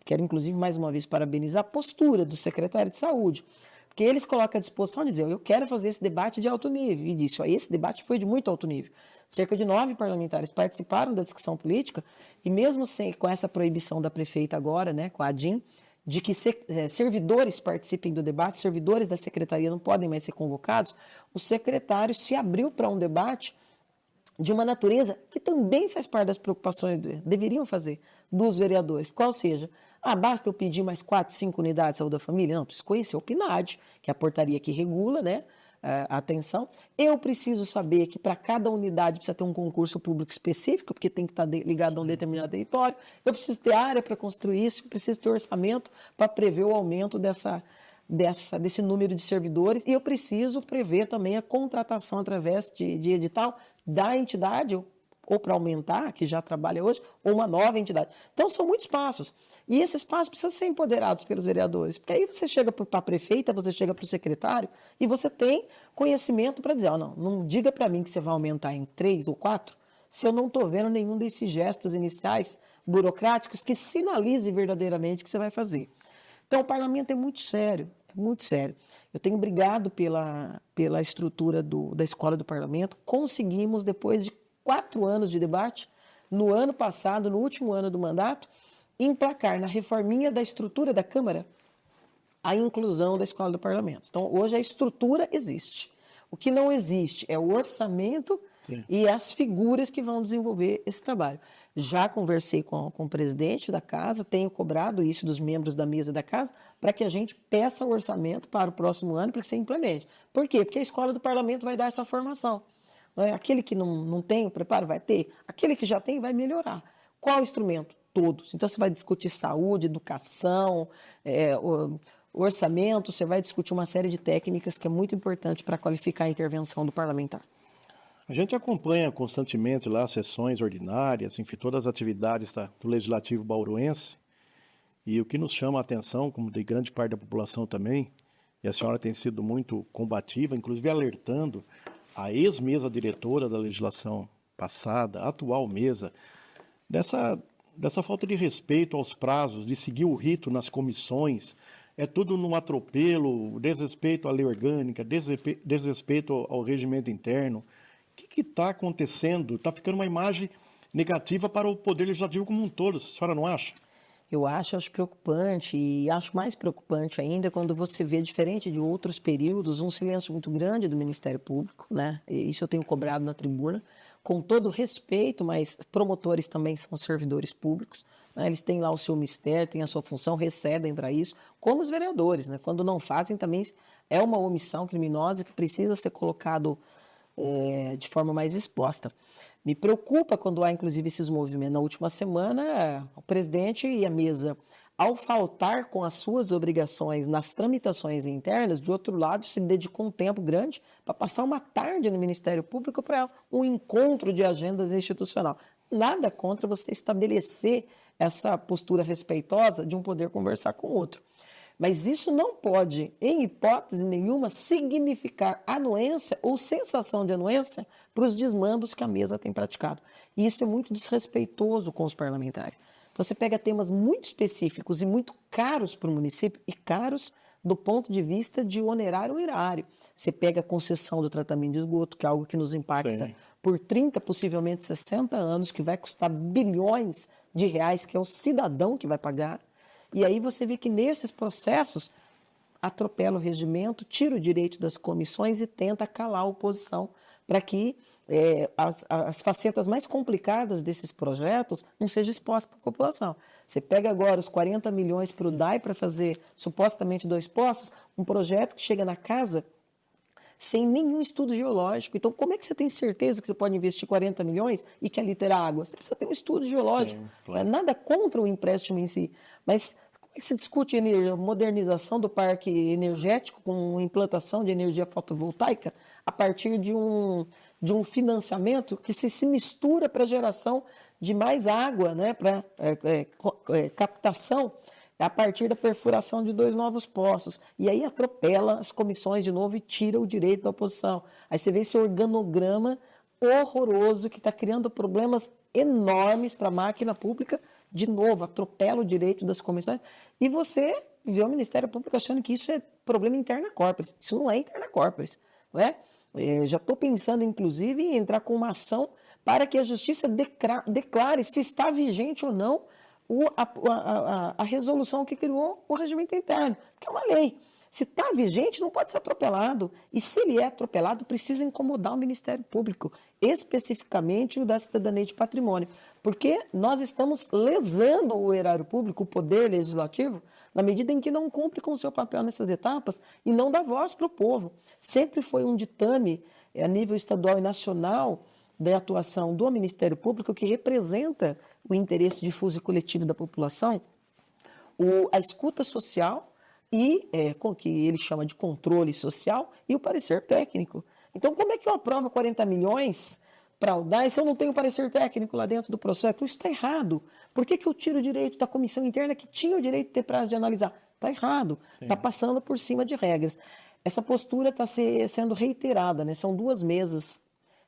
[SPEAKER 2] quero inclusive mais uma vez parabenizar a postura do secretário de saúde, porque eles colocam à disposição de dizer, eu quero fazer esse debate de alto nível, e disse, esse debate foi de muito alto nível. Cerca de 9 parlamentares participaram da discussão política, e mesmo com essa proibição da prefeita agora, né, com a ADIM, de que servidores participem do debate, servidores da secretaria não podem mais ser convocados, o secretário se abriu para um debate de uma natureza que também faz parte das preocupações, deveriam fazer, dos vereadores. Qual seja, basta eu pedir mais 4, 5 unidades de saúde da família? Não, preciso conhecer o PNAD, que é a portaria que regula, né, a atenção. Eu preciso saber que para cada unidade precisa ter um concurso público específico, porque tem que estar ligado a um determinado território. Eu preciso ter área para construir isso, eu preciso ter orçamento para prever o aumento desse número de servidores, e eu preciso prever também a contratação através de edital da entidade, ou para aumentar, que já trabalha hoje, ou uma nova entidade. Então, são muitos passos. E esses passos precisam ser empoderados pelos vereadores, porque aí você chega para a prefeita, você chega para o secretário, e você tem conhecimento para dizer, não diga para mim que você vai aumentar em 3 ou 4, se eu não estou vendo nenhum desses gestos iniciais burocráticos que sinalize verdadeiramente que você vai fazer. Então, o parlamento é muito sério, é muito sério. Eu tenho brigado pela estrutura da escola do parlamento. Conseguimos, depois de 4 anos de debate, no ano passado, no último ano do mandato, emplacar na reforminha da estrutura da Câmara a inclusão da escola do parlamento. Então, hoje a estrutura existe. O que não existe é o orçamento e as figuras que vão desenvolver esse trabalho. Já conversei com o presidente da casa, tenho cobrado isso dos membros da mesa da casa, para que a gente peça o orçamento para o próximo ano, para que se implemente. Por quê? Porque a escola do parlamento vai dar essa formação. Aquele que não tem o preparo vai ter, aquele que já tem vai melhorar. Qual instrumento? Todos. Então, você vai discutir saúde, educação, orçamento, você vai discutir uma série de técnicas que é muito importante para qualificar a intervenção do parlamentar.
[SPEAKER 1] A gente acompanha constantemente lá sessões ordinárias, enfim, todas as atividades do Legislativo bauruense, e o que nos chama a atenção, como de grande parte da população também, e a senhora tem sido muito combativa, inclusive alertando a ex-mesa diretora da legislação passada, a atual mesa, dessa falta de respeito aos prazos, de seguir o rito nas comissões, é tudo num atropelo, desrespeito à lei orgânica, desrespeito ao regimento interno. O que está acontecendo? Está ficando uma imagem negativa para o Poder Legislativo como um todo, a senhora não acha?
[SPEAKER 2] Eu acho preocupante, e acho mais preocupante ainda quando você vê, diferente de outros períodos, um silêncio muito grande do Ministério Público, né? E isso eu tenho cobrado na tribuna, com todo respeito, mas promotores também são servidores públicos, né? Eles têm lá o seu mistério, têm a sua função, recebem para isso, como os vereadores, né? Quando não fazem também é uma omissão criminosa que precisa ser colocado de forma mais exposta. Me preocupa quando há, inclusive, esses movimentos. Na última semana, o presidente e a mesa, ao faltar com as suas obrigações nas tramitações internas, de outro lado, se dedicou um tempo grande para passar uma tarde no Ministério Público para um encontro de agendas institucional. Nada contra você estabelecer essa postura respeitosa de um poder conversar com o outro. Mas isso não pode, em hipótese nenhuma, significar anuência ou sensação de anuência para os desmandos que a mesa tem praticado. E isso é muito desrespeitoso com os parlamentares. Então, você pega temas muito específicos e muito caros para o município, e caros do ponto de vista de honorário erário. Você pega a concessão do tratamento de esgoto, que é algo que nos impacta por 30, possivelmente 60 anos, que vai custar bilhões de reais, que é o cidadão que vai pagar. E aí você vê que nesses processos atropela o regimento, tira o direito das comissões e tenta calar a oposição para que as facetas mais complicadas desses projetos não sejam expostas para a população. Você pega agora os 40 milhões para o DAI para fazer supostamente 2 poços, um projeto que chega na casa sem nenhum estudo geológico. Então, como é que você tem certeza que você pode investir 40 milhões e que ali terá água? Você precisa ter um estudo geológico. Sim, claro. Nada contra o empréstimo em si, mas como é que se discute a modernização do parque energético com implantação de energia fotovoltaica a partir de um financiamento que se mistura para a geração de mais água, né, para captação a partir da perfuração de 2 novos poços. E aí atropela as comissões de novo e tira o direito da oposição. Aí você vê esse organograma horroroso que está criando problemas enormes para a máquina pública. De novo, atropela o direito das comissões. E você vê o Ministério Público achando que isso é problema interna corporis. Isso não é interna corporis, não é? Já estou pensando, inclusive, em entrar com uma ação para que a Justiça declare se está vigente ou não a resolução que criou o regimento interno, que é uma lei. Se está vigente, não pode ser atropelado. E se ele é atropelado, precisa incomodar o Ministério Público. especificamente o da cidadania de patrimônio, porque nós estamos lesando o erário público, o poder legislativo, na medida em que não cumpre com o seu papel nessas etapas e não dá voz para o povo. Sempre foi um ditame a nível estadual e nacional da atuação do Ministério Público que representa o interesse difuso e coletivo da população, a escuta social e com o que ele chama de controle social e o parecer técnico. Então, como é que eu aprovo 40 milhões para o DAE se eu não tenho parecer técnico lá dentro do processo? Então, isso está errado. Por que eu tiro o direito da comissão interna que tinha o direito de ter prazo de analisar? Está errado. Está passando por cima de regras. Essa postura está sendo reiterada, né? São 2 mesas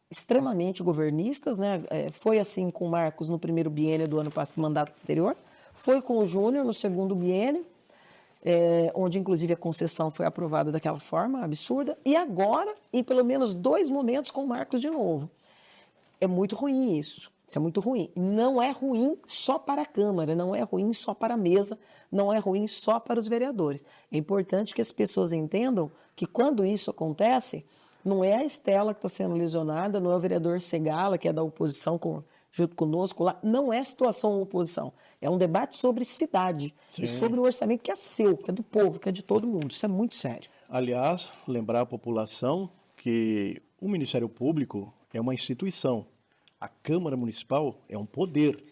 [SPEAKER 2] extremamente governistas, né? Foi assim com o Marcos no primeiro biênio do ano passado, mandato anterior, foi com o Júnior no segundo biênio, onde inclusive a concessão foi aprovada daquela forma absurda, e agora, em pelo menos 2 momentos, com o Marcos de novo. É muito ruim isso. Isso é muito ruim. Não é ruim só para a Câmara, não é ruim só para a mesa, não é ruim só para os vereadores. É importante que as pessoas entendam que quando isso acontece, não é a Estela que está sendo lesionada, não é o vereador Segala, que é da oposição junto conosco lá, não é situação oposição. É um debate sobre cidade e sobre o orçamento que é seu, que é do povo, que é de todo mundo. Isso é muito sério.
[SPEAKER 1] Aliás, lembrar a população que o Ministério Público é uma instituição. A Câmara Municipal é um poder.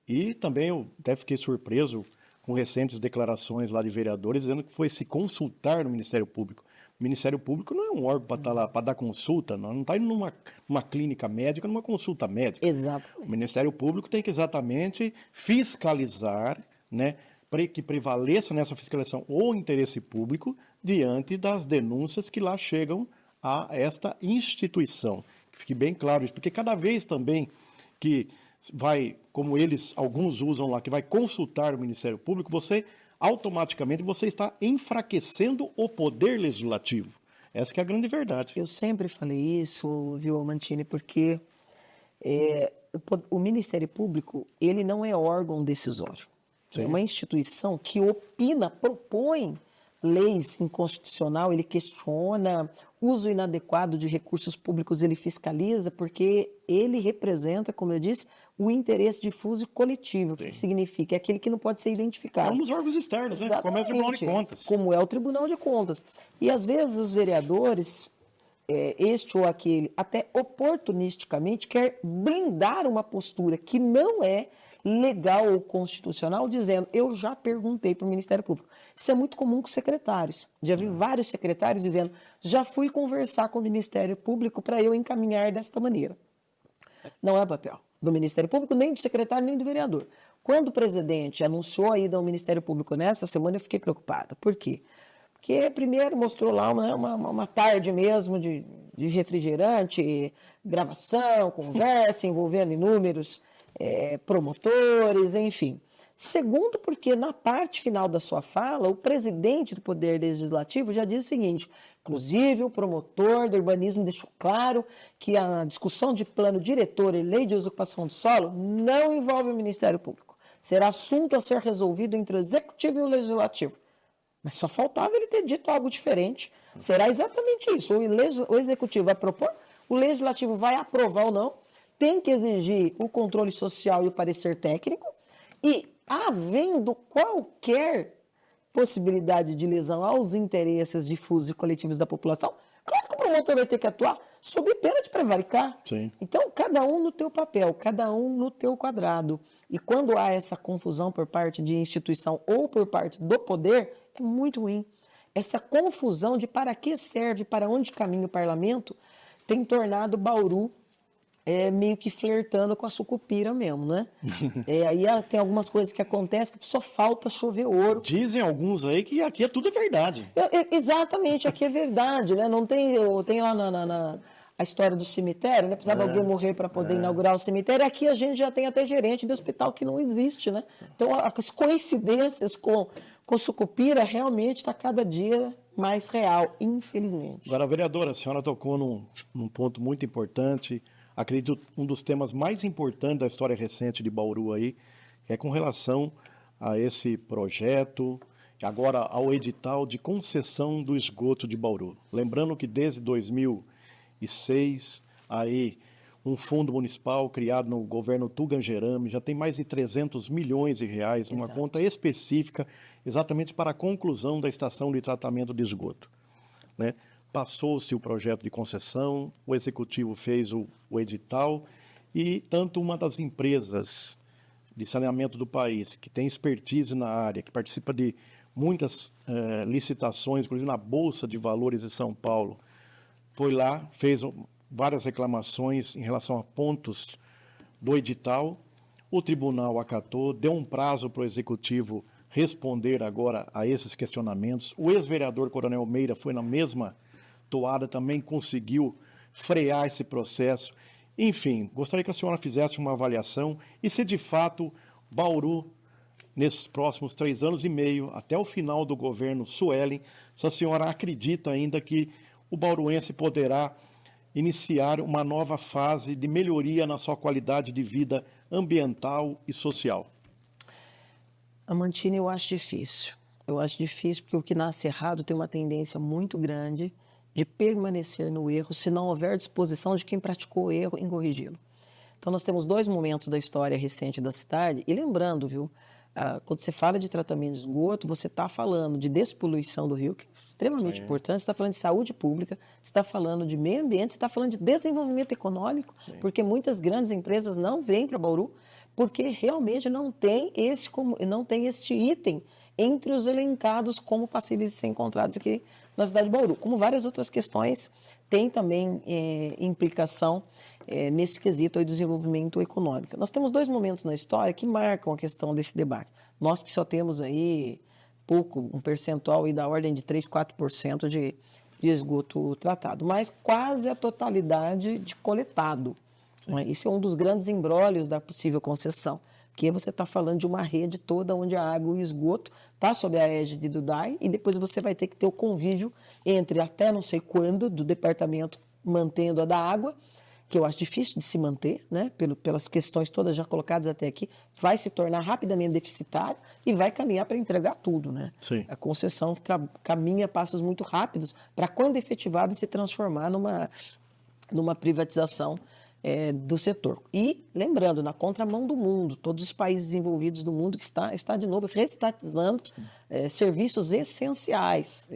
[SPEAKER 1] E também eu até fiquei surpreso com recentes declarações lá de vereadores dizendo que foi se consultar no Ministério Público. O Ministério Público não é um órgão para estar lá para dar consulta, não está indo numa clínica médica, numa consulta médica.
[SPEAKER 2] Exatamente.
[SPEAKER 1] O Ministério Público tem que exatamente fiscalizar, né, para que prevaleça nessa fiscalização o interesse público diante das denúncias que lá chegam a esta instituição. Que fique bem claro isso, porque cada vez também que vai, como alguns usam lá, que vai consultar o Ministério Público, automaticamente você está enfraquecendo o poder legislativo. Essa que é a grande verdade.
[SPEAKER 2] Eu sempre falei isso, viu, Mantini, porque o Ministério Público, ele não é órgão decisório.
[SPEAKER 1] Sim.
[SPEAKER 2] É uma instituição que opina, propõe leis inconstitucional, ele questiona, uso inadequado de recursos públicos ele fiscaliza, porque ele representa, como eu disse, o interesse difuso e coletivo. O que significa? É aquele que não pode ser identificado.
[SPEAKER 1] É um dos órgãos externos, né? Como é o Tribunal de Contas.
[SPEAKER 2] Como é o Tribunal de Contas. E às vezes os vereadores, este ou aquele, até oportunisticamente, quer blindar uma postura que não é legal ou constitucional, dizendo, eu já perguntei para o Ministério Público. Isso é muito comum com secretários. Já vi vários secretários dizendo, já fui conversar com o Ministério Público para eu encaminhar desta maneira. Não é papel do Ministério Público, nem do secretário, nem do vereador. Quando o presidente anunciou a ida ao Ministério Público nessa semana, eu fiquei preocupada. Por quê? Porque primeiro mostrou lá uma tarde mesmo de refrigerante, gravação, conversa, envolvendo inúmeros promotores, enfim. Segundo, porque na parte final da sua fala, o presidente do Poder Legislativo já disse o seguinte, inclusive o promotor do urbanismo deixou claro que a discussão de plano diretor e lei de ocupação do solo não envolve o Ministério Público. Será assunto a ser resolvido entre o Executivo e o Legislativo. Mas só faltava ele ter dito algo diferente. Será exatamente isso. O Executivo vai propor, o Legislativo vai aprovar ou não, tem que exigir o controle social e o parecer técnico, e havendo qualquer possibilidade de lesão aos interesses difusos e coletivos da população, claro que o promotor vai ter que atuar sob pena de prevaricar.
[SPEAKER 1] Sim.
[SPEAKER 2] Então, cada um no teu papel, cada um no teu quadrado. E quando há essa confusão por parte de instituição ou por parte do poder, é muito ruim. Essa confusão de para que serve, para onde caminha o parlamento, tem tornado Bauru meio que flertando com a sucupira mesmo, né? Aí tem algumas coisas que acontecem que só falta chover ouro.
[SPEAKER 1] Dizem alguns aí que aqui é tudo verdade.
[SPEAKER 2] Exatamente, aqui é verdade, né? Não tem, tem lá a história do cemitério, né? Precisava alguém morrer para poder inaugurar o cemitério. Aqui a gente já tem até gerente de hospital que não existe, né? Então as coincidências com sucupira realmente está cada dia mais real, infelizmente.
[SPEAKER 1] Agora, vereadora, a senhora tocou num ponto muito importante, acredito um dos temas mais importantes da história recente de Bauru aí, que é com relação a esse projeto, agora ao edital de concessão do esgoto de Bauru. Lembrando que desde 2006, aí um fundo municipal criado no governo Tugangerame, já tem mais de 300 milhões de reais, uma
[SPEAKER 2] Exato.
[SPEAKER 1] conta específica exatamente para a conclusão da estação de tratamento de esgoto, né? Passou-se o projeto de concessão, o executivo fez o edital e tanto uma das empresas de saneamento do país, que tem expertise na área, que participa de muitas licitações, inclusive na Bolsa de Valores de São Paulo, foi lá, fez várias reclamações em relação a pontos do edital, o tribunal acatou, deu um prazo para o executivo responder agora a esses questionamentos. O ex-vereador Coronel Meira foi na mesma toada, também conseguiu frear esse processo. Enfim, gostaria que a senhora fizesse uma avaliação e se de fato Bauru, nesses próximos 3 anos e meio, até o final do governo Suelen, se a senhora acredita ainda que o bauruense poderá iniciar uma nova fase de melhoria na sua qualidade de vida ambiental e social.
[SPEAKER 2] Amantini, eu acho difícil. Eu acho difícil porque o que nasce errado tem uma tendência muito grande de permanecer no erro se não houver disposição de quem praticou o erro em corrigi-lo. Então, nós temos 2 momentos da história recente da cidade, e lembrando, viu, quando você fala de tratamento de esgoto, você está falando de despoluição do rio, que é extremamente importante, você está falando de saúde pública, você está falando de meio ambiente, você está falando de desenvolvimento econômico, porque muitas grandes empresas não vêm para Bauru, porque realmente não tem esse item entre os elencados como passíveis de ser encontrados aqui na cidade de Bauru. Como várias outras questões, tem também implicação nesse quesito aí do desenvolvimento econômico. Nós temos 2 momentos na história que marcam a questão desse debate. Nós que só temos aí um percentual aí da ordem de 3, 4% de esgoto tratado, mas quase a totalidade de coletado. Isso é um dos grandes embrólios da possível concessão, porque você está falando de uma rede toda onde a água e o esgoto está sob a égide do DAE e depois você vai ter que ter o convívio entre até não sei quando do departamento mantendo a da água, que eu acho difícil de se manter, né, pelas questões todas já colocadas até aqui, vai se tornar rapidamente deficitário e vai caminhar para entregar tudo, né?
[SPEAKER 1] Sim.
[SPEAKER 2] A concessão caminha a passos muito rápidos para, quando efetivada, se transformar numa privatização do setor. E, lembrando, na contramão do mundo, todos os países desenvolvidos do mundo que está de novo reestatizando serviços essenciais,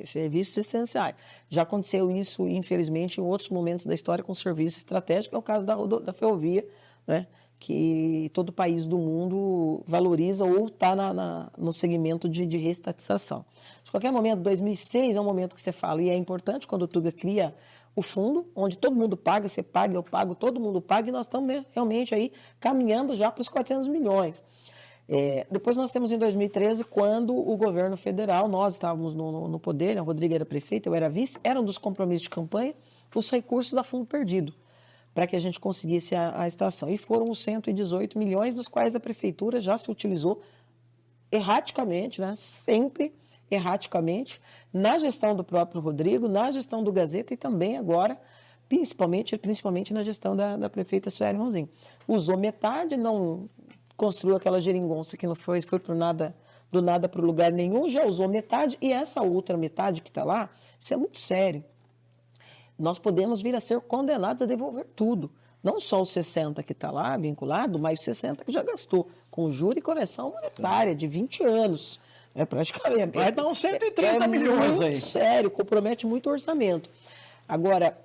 [SPEAKER 2] Já aconteceu isso, infelizmente, em outros momentos da história com serviços estratégicos, é o caso da ferrovia, né, que todo país do mundo valoriza ou está no segmento de reestatização. De qualquer momento, 2006 é um momento que você fala, e é importante quando o Tuga cria o fundo, onde todo mundo paga, você paga, eu pago, todo mundo paga, e nós estamos realmente aí caminhando já para os 400 milhões. Depois nós temos em 2013, quando o governo federal, nós estávamos no poder, né, o Rodrigo era prefeito, eu era vice, era um dos compromissos de campanha, os recursos da Fundo Perdido, para que a gente conseguisse a estação. E foram os 118 milhões, dos quais a prefeitura já se utilizou erraticamente, né, sempre erraticamente, na gestão do próprio Rodrigo, na gestão do Gazeta e também agora, principalmente na gestão da prefeita Sueli Ronzin. Usou metade, não construiu aquela geringonça que não foi do nada para o lugar nenhum, já usou metade, e essa outra metade que está lá, isso é muito sério. Nós podemos vir a ser condenados a devolver tudo. Não só os 60 que está lá vinculado, mas os 60 que já gastou, com juro e correção monetária de 20 anos. Praticamente.
[SPEAKER 1] Vai dar uns 130 milhões aí.
[SPEAKER 2] Sério, compromete muito o orçamento. Agora,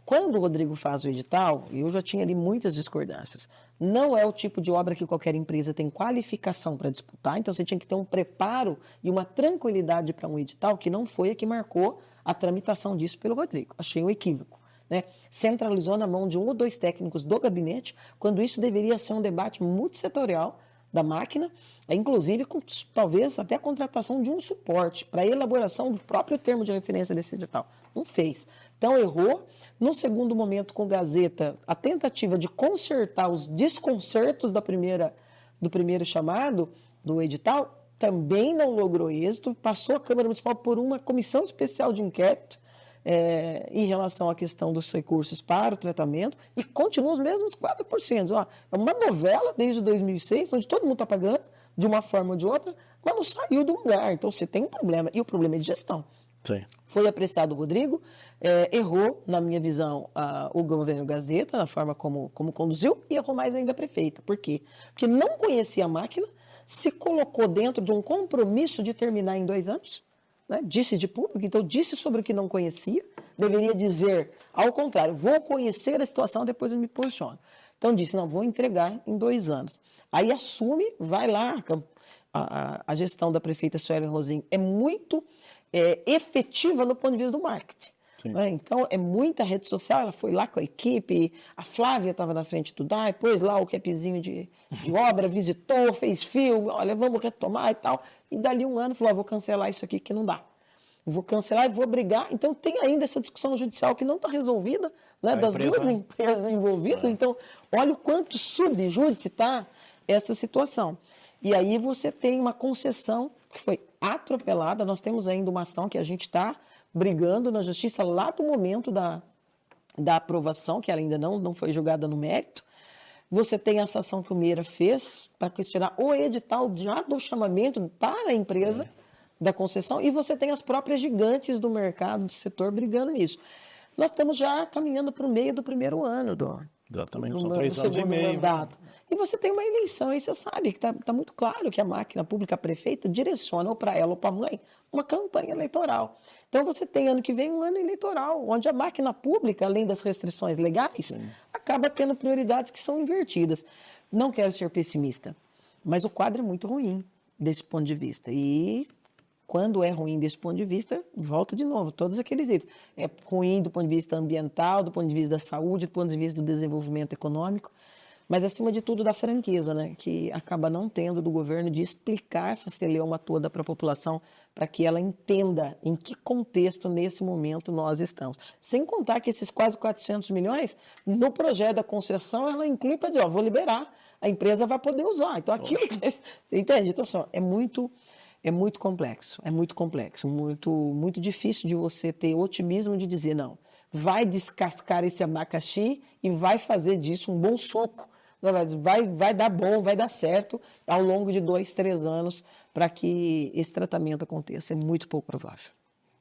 [SPEAKER 2] quando o Rodrigo faz o edital, eu já tinha ali muitas discordâncias. Não é o tipo de obra que qualquer empresa tem qualificação para disputar, então você tinha que ter um preparo e uma tranquilidade para um edital, que não foi a que marcou a tramitação disso pelo Rodrigo. Achei um equívoco, né? Centralizou na mão de 1 ou 2 técnicos do gabinete, quando isso deveria ser um debate multissetorial da máquina, inclusive com talvez até a contratação de um suporte para a elaboração do próprio termo de referência desse edital. Não fez. Então errou. No segundo momento, com Gazeta, a tentativa de consertar os desconcertos do primeiro chamado do edital também não logrou êxito. Passou a Câmara Municipal por uma comissão especial de inquérito em relação à questão dos recursos para o tratamento, e continua os mesmos 4%. Ó, é uma novela desde 2006, onde todo mundo está pagando, de uma forma ou de outra, mas não saiu do lugar. Então, você tem um problema, e o problema é de gestão.
[SPEAKER 1] Sim.
[SPEAKER 2] Foi apreciado o Rodrigo, errou, na minha visão, o governo Gazeta, na forma como conduziu, e errou mais ainda a prefeita. Por quê? Porque não conhecia a máquina, se colocou dentro de um compromisso de terminar em 2 anos, né? Disse de público, então disse sobre o que não conhecia, deveria dizer, ao contrário, vou conhecer a situação, depois eu me posiciono. Então disse, não, vou entregar em 2 anos. Aí assume, vai lá, a gestão da prefeita Suelen Rosim é muito efetiva no ponto de vista do marketing. Né? Então, é muita rede social, ela foi lá com a equipe, a Flávia estava na frente do DAI, pôs lá o capzinho de obra, visitou, fez filme, olha, vamos retomar e tal. E dali 1 ano falou, vou cancelar isso aqui que não dá. Vou cancelar e vou brigar. Então, tem ainda essa discussão judicial que não está resolvida, né, das duas empresas envolvidas. Então, olha o quanto subjúdice está essa situação. E aí você tem uma concessão que foi atropelada. Nós temos ainda uma ação que a gente está brigando na justiça lá do momento da aprovação, que ela ainda não foi julgada no mérito. Você tem essa ação que o Meira fez para questionar o edital já do chamamento para a empresa da concessão, e você tem as próprias gigantes do mercado, do setor, brigando nisso. Nós estamos já caminhando para o meio do primeiro ano
[SPEAKER 1] Exatamente, são 3 anos e meio.
[SPEAKER 2] Mandato. E você tem uma eleição, e você sabe que está muito claro que a máquina pública, a prefeita, direciona ou para ela ou para a mãe uma campanha eleitoral. Então você tem ano que vem um ano eleitoral, onde a máquina pública, além das restrições legais, acaba tendo prioridades que são invertidas. Não quero ser pessimista, mas o quadro é muito ruim desse ponto de vista. E quando é ruim desse ponto de vista, volta de novo, todos aqueles itens. É ruim do ponto de vista ambiental, do ponto de vista da saúde, do ponto de vista do desenvolvimento econômico, mas acima de tudo da franqueza, né, que acaba não tendo do governo de explicar essa celeuma toda para a população, para que ela entenda em que contexto, nesse momento, nós estamos. Sem contar que esses quase 400 milhões, no projeto da concessão, ela inclui para dizer, vou liberar, a empresa vai poder usar. Então, aquilo que... Você entende? Então, assim, é muito complexo, muito difícil de você ter otimismo de dizer, não, vai descascar esse abacaxi e vai fazer disso um bom suco, vai dar bom, vai dar certo ao longo de 2, 3 anos para que esse tratamento aconteça. É muito pouco provável.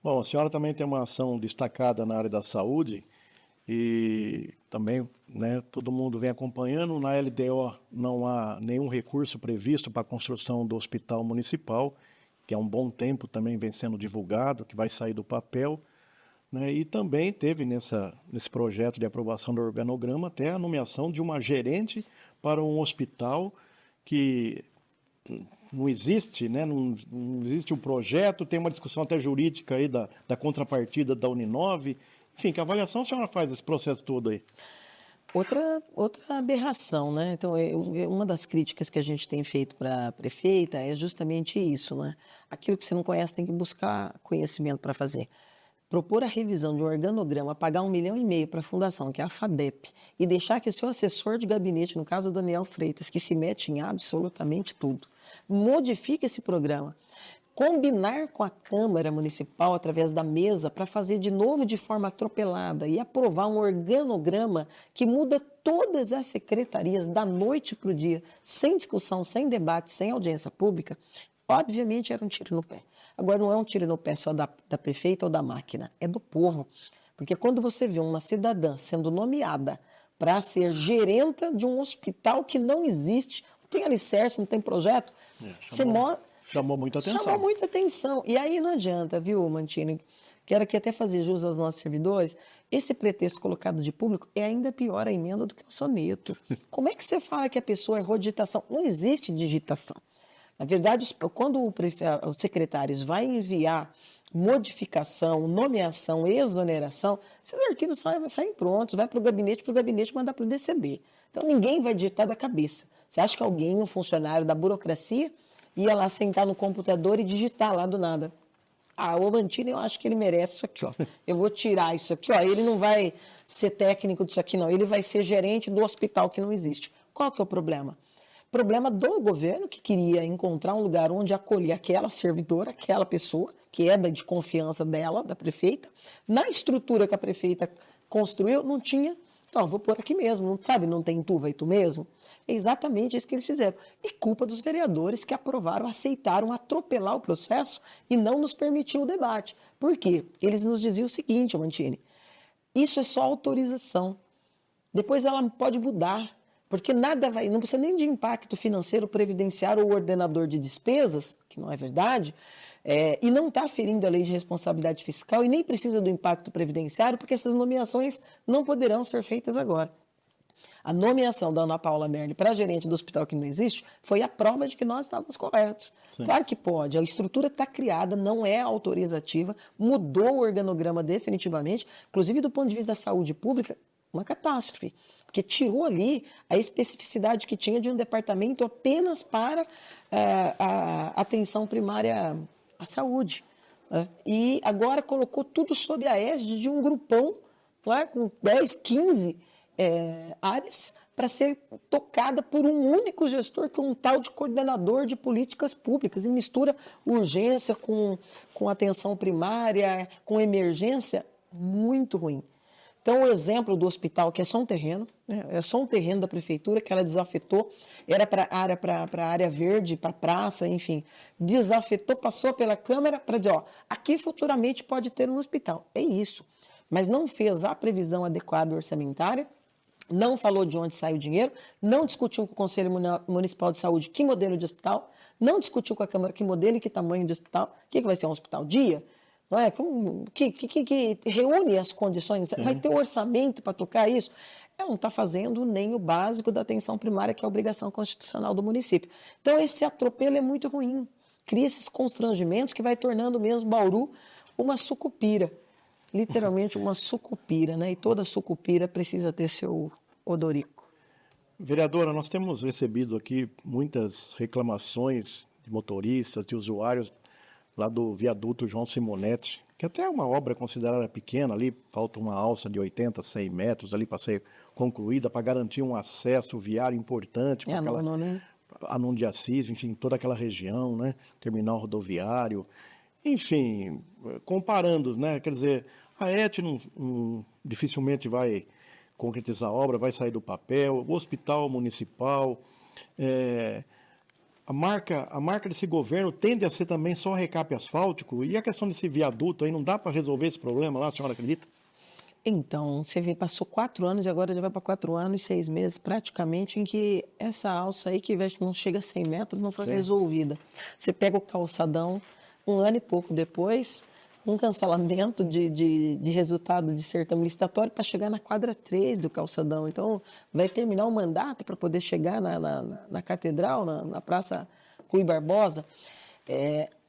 [SPEAKER 1] Bom, a senhora também tem uma ação destacada na área da saúde e também, né, todo mundo vem acompanhando. Na LDO não há nenhum recurso previsto para a construção do hospital municipal, que há um bom tempo também vem sendo divulgado, que vai sair do papel, né? E também teve nesse projeto de aprovação do organograma até a nomeação de uma gerente para um hospital que não existe, né? Não existe um projeto, tem uma discussão até jurídica aí da contrapartida da Uninove. Enfim, que avaliação a senhora faz desse processo todo aí?
[SPEAKER 2] Outra aberração, né? Então, uma das críticas que a gente tem feito para a prefeita é justamente isso, né? Aquilo que você não conhece tem que buscar conhecimento para fazer. Propor a revisão de um organograma, pagar 1,5 milhão para a fundação, que é a FADEP, e deixar que o seu assessor de gabinete, no caso o Daniel Freitas, que se mete em absolutamente tudo, modifique esse programa. Combinar com a Câmara Municipal, através da mesa, para fazer de novo de forma atropelada e aprovar um organograma que muda todas as secretarias da noite para o dia, sem discussão, sem debate, sem audiência pública, obviamente era um tiro no pé. Agora, não é um tiro no pé só da prefeita ou da máquina, é do povo. Porque quando você vê uma cidadã sendo nomeada para ser gerenta de um hospital que não existe, não tem alicerce, não tem projeto, você mora...
[SPEAKER 1] Chamou muita atenção.
[SPEAKER 2] Chamou muita atenção. E aí não adianta, viu, Mantini? Quero aqui até fazer jus aos nossos servidores. Esse pretexto colocado de público é ainda pior a emenda do que o soneto. Como é que você fala que a pessoa errou digitação? Não existe digitação. Na verdade, quando os secretários vai enviar modificação, nomeação, exoneração, esses arquivos saem prontos, vai para o gabinete mandar para o DCD. Então, ninguém vai digitar da cabeça. Você acha que alguém, um funcionário da burocracia, ia lá sentar no computador e digitar lá do nada? O Mantini, eu acho que ele merece isso aqui, ó. Eu vou tirar isso aqui, ó. Ele não vai ser técnico disso aqui, não. Ele vai ser gerente do hospital que não existe. Qual que é o problema? Problema do governo, que queria encontrar um lugar onde acolher aquela servidora, aquela pessoa, que é de confiança dela, da prefeita. Na estrutura que a prefeita construiu, não tinha. Então, vou pôr aqui mesmo, sabe? Não tem tu, vai tu mesmo. É exatamente isso que eles fizeram. E culpa dos vereadores que aprovaram, aceitaram atropelar o processo e não nos permitiu o debate. Por quê? Eles nos diziam o seguinte, Mantini, isso é só autorização. Depois ela pode mudar, porque nada vai, não precisa nem de impacto financeiro, previdenciário ou ordenador de despesas, que não é verdade, e não está ferindo a lei de responsabilidade fiscal e nem precisa do impacto previdenciário, porque essas nomeações não poderão ser feitas agora. A nomeação da Ana Paula Merli para gerente do hospital que não existe foi a prova de que nós estávamos corretos.
[SPEAKER 1] Sim.
[SPEAKER 2] Claro que pode, a estrutura está criada, não é autorizativa, mudou o organograma definitivamente, inclusive do ponto de vista da saúde pública, uma catástrofe, porque tirou ali a especificidade que tinha de um departamento apenas para a atenção primária à saúde. E agora colocou tudo sob a égide de um grupão, não é, com 10, 15 áreas para ser tocada por um único gestor, que é um tal de coordenador de políticas públicas, e mistura urgência com atenção primária, com emergência, muito ruim. Então, o exemplo do hospital, que é só um terreno, né? É só um terreno da prefeitura que ela desafetou, era para a área verde, para a praça, enfim, desafetou, passou pela Câmara para dizer, ó, aqui futuramente pode ter um hospital. É isso. Mas não fez a previsão adequada orçamentária, não falou de onde sai o dinheiro, não discutiu com o Conselho Municipal de Saúde que modelo de hospital, não discutiu com a Câmara que modelo e que tamanho de hospital, o que vai ser um hospital dia, não é? Que reúne as condições, vai ter orçamento para tocar isso? Ela não está fazendo nem o básico da atenção primária, que é a obrigação constitucional do município. Então, esse atropelo é muito ruim, cria esses constrangimentos que vai tornando mesmo Bauru uma sucupira. Literalmente uma sucupira, né? E toda sucupira precisa ter seu odorico.
[SPEAKER 1] Vereadora, nós temos recebido aqui muitas reclamações de motoristas, de usuários lá do viaduto João Simonetti, que até é uma obra considerada pequena ali, falta uma alça de 80, 100 metros ali para ser concluída, para garantir um acesso viário importante para aquela
[SPEAKER 2] né?
[SPEAKER 1] Anum de Assis, enfim, toda aquela região, né? Terminal rodoviário, enfim, comparando, né? Quer dizer, a ET dificilmente vai concretizar a obra, vai sair do papel, o hospital municipal, a marca desse governo tende a ser também só recape asfáltico, e a questão desse viaduto aí, não dá para resolver esse problema lá, a senhora acredita?
[SPEAKER 2] Então, você vê, passou 4 anos e agora já vai para 4 anos e 6 meses praticamente em que essa alça aí, que não chega a 100 metros, não foi resolvida. Você pega o calçadão, 1 ano e pouco depois, um cancelamento de resultado de certame licitatório para chegar na quadra 3 do calçadão. Então, vai terminar o mandato para poder chegar na Catedral, na Praça Rui Barbosa.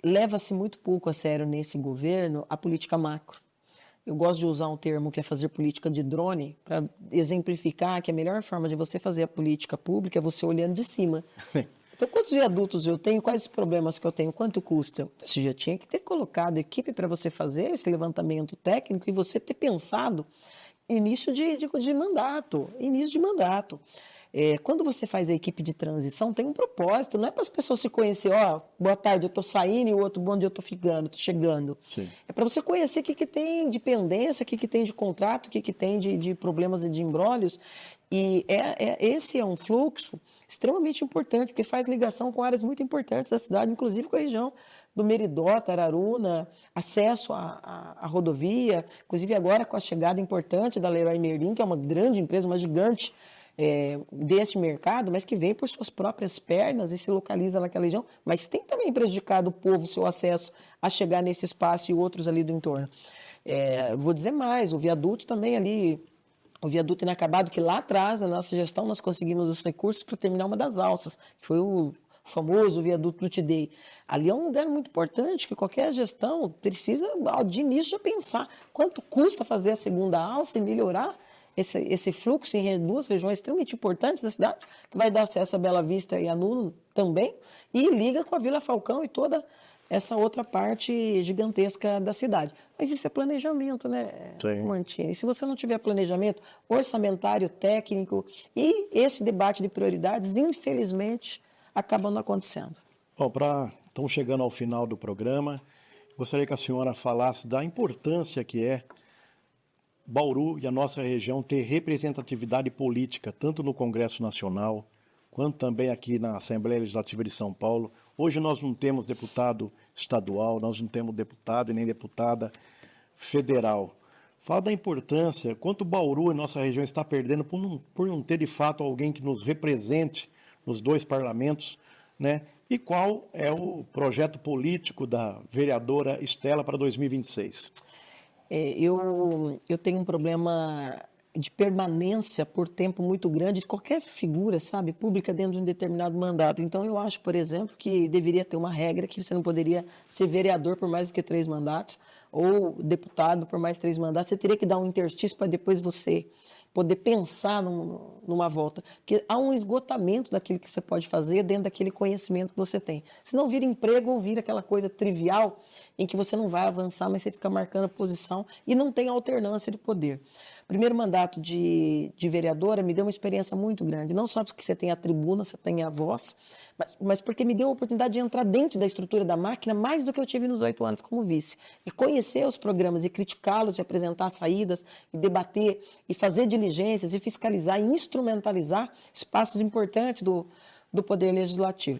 [SPEAKER 2] Leva-se muito pouco a sério nesse governo a política macro. Eu gosto de usar um termo que é fazer política de drone, para exemplificar que a melhor forma de você fazer a política pública é você olhando de cima. Então, quantos viadutos eu tenho, quais os problemas que eu tenho, quanto custa? Você já tinha que ter colocado equipe para você fazer esse levantamento técnico e você ter pensado início de mandato, quando você faz a equipe de transição, tem um propósito, não é para as pessoas se conhecer, boa tarde, eu estou saindo, e o outro, bom dia, eu estou chegando.
[SPEAKER 1] Sim.
[SPEAKER 2] É para você conhecer o que tem de pendência, o que tem de contrato, o que tem de problemas e de embrólios. E esse é um fluxo extremamente importante, porque faz ligação com áreas muito importantes da cidade, inclusive com a região do Meridó, Araruna, acesso à rodovia, inclusive agora com a chegada importante da Leroy Merlin, que é uma grande empresa, uma gigante, desse mercado, mas que vem por suas próprias pernas e se localiza naquela região, mas tem também prejudicado o povo, seu acesso a chegar nesse espaço e outros ali do entorno. Vou dizer mais, o viaduto também ali, o viaduto inacabado, que lá atrás, na nossa gestão, nós conseguimos os recursos para terminar uma das alças, que foi o famoso viaduto do Tidei. Ali é um lugar muito importante, que qualquer gestão precisa, de início, já pensar quanto custa fazer a segunda alça e melhorar esse fluxo em 2 regiões extremamente importantes da cidade, que vai dar acesso a Bela Vista e a Nuno também, e liga com a Vila Falcão e toda essa outra parte gigantesca da cidade. Mas isso é planejamento, né, Mantini? E se você não tiver planejamento orçamentário, técnico, e esse debate de prioridades, infelizmente, acaba não acontecendo.
[SPEAKER 1] Bom, estamos chegando ao final do programa, gostaria que a senhora falasse da importância que é Bauru e a nossa região ter representatividade política, tanto no Congresso Nacional quanto também aqui na Assembleia Legislativa de São Paulo. Hoje nós não temos deputado estadual, nós não temos deputado e nem deputada federal. Fala da importância, quanto Bauru e nossa região está perdendo por não ter de fato alguém que nos represente nos dois parlamentos, né? E qual é o projeto político da vereadora Estela para 2026?
[SPEAKER 2] Eu tenho um problema de permanência por tempo muito grande de qualquer figura, sabe, pública dentro de um determinado mandato. Então, eu acho, por exemplo, que deveria ter uma regra que você não poderia ser vereador por mais do que 3 mandatos ou deputado por mais 3 mandatos. Você teria que dar um interstício para depois você poder pensar numa volta. Porque há um esgotamento daquilo que você pode fazer dentro daquele conhecimento que você tem. Se não vira emprego ou vira aquela coisa trivial em que você não vai avançar, mas você fica marcando a posição e não tem alternância de poder. Primeiro mandato de vereadora me deu uma experiência muito grande, não só porque você tem a tribuna, você tem a voz, mas porque me deu a oportunidade de entrar dentro da estrutura da máquina mais do que eu tive nos 8 anos como vice. E conhecer os programas e criticá-los, e apresentar saídas, e debater, e fazer diligências, e fiscalizar, e instrumentalizar espaços importantes do Poder Legislativo.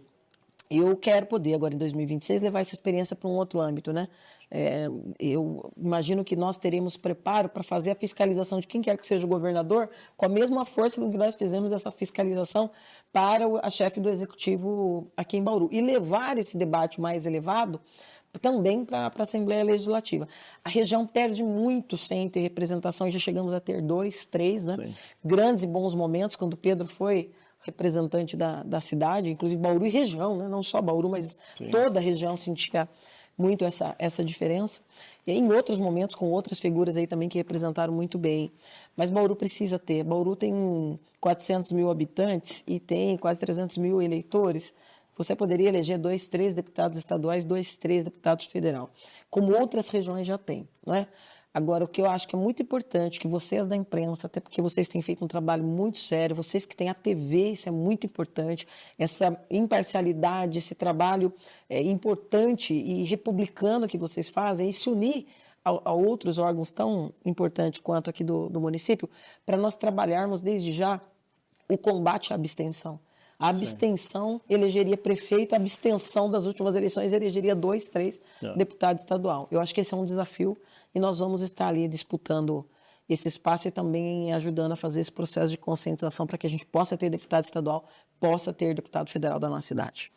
[SPEAKER 2] Eu quero poder, agora em 2026, levar essa experiência para um outro âmbito, né? Eu imagino que nós teremos preparo para fazer a fiscalização de quem quer que seja o governador, com a mesma força com que nós fizemos essa fiscalização para a chefe do Executivo aqui em Bauru. E levar esse debate mais elevado também para a Assembleia Legislativa. A região perde muito sem ter representação, e já chegamos a ter 2, 3, né?
[SPEAKER 1] Sim.
[SPEAKER 2] Grandes e bons momentos, quando o Pedro foi representante da cidade, inclusive Bauru e região, né? Não só Bauru, mas
[SPEAKER 1] Sim.
[SPEAKER 2] toda a região sentia muito essa diferença. E em outros momentos, com outras figuras aí também que representaram muito bem. Mas Bauru precisa ter. Bauru tem 400 mil habitantes e tem quase 300 mil eleitores. Você poderia eleger 2, 3 deputados estaduais, 2, 3 deputados federal, como outras regiões já têm, não é? Agora, o que eu acho que é muito importante, que vocês da imprensa, até porque vocês têm feito um trabalho muito sério, vocês que têm a TV, isso é muito importante, essa imparcialidade, esse trabalho importante e republicano que vocês fazem, e se unir a outros órgãos tão importantes quanto aqui do município, para nós trabalharmos desde já o combate à abstenção. A abstenção elegeria prefeito, a abstenção das últimas eleições elegeria 2, 3 deputados estadual. Eu acho que esse é um desafio e nós vamos estar ali disputando esse espaço e também ajudando a fazer esse processo de conscientização para que a gente possa ter deputado estadual, possa ter deputado federal da nossa cidade.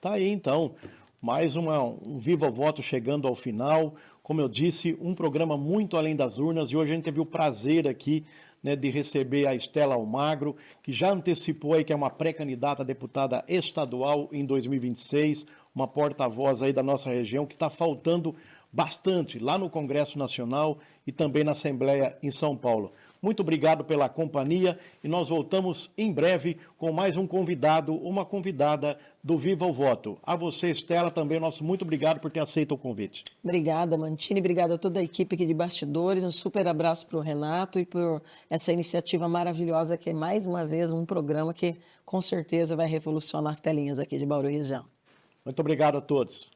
[SPEAKER 1] Tá aí, então, mais um Viva Voto chegando ao final. Como eu disse, um programa muito além das urnas, e hoje a gente teve o prazer aqui, né, de receber a Estela Almagro, que já antecipou aí que é uma pré-candidata a deputada estadual em 2026, uma porta-voz aí da nossa região, que está faltando bastante lá no Congresso Nacional e também na Assembleia em São Paulo. Muito obrigado pela companhia e nós voltamos em breve com mais um convidado, uma convidada do Viva o Voto. A você, Estela, também nosso muito obrigado por ter aceito o convite.
[SPEAKER 2] Obrigada, Mantini, obrigada a toda a equipe aqui de bastidores, um super abraço para o Renato e por essa iniciativa maravilhosa que é mais uma vez um programa que com certeza vai revolucionar as telinhas aqui de Bauru e região.
[SPEAKER 1] Muito obrigado a todos.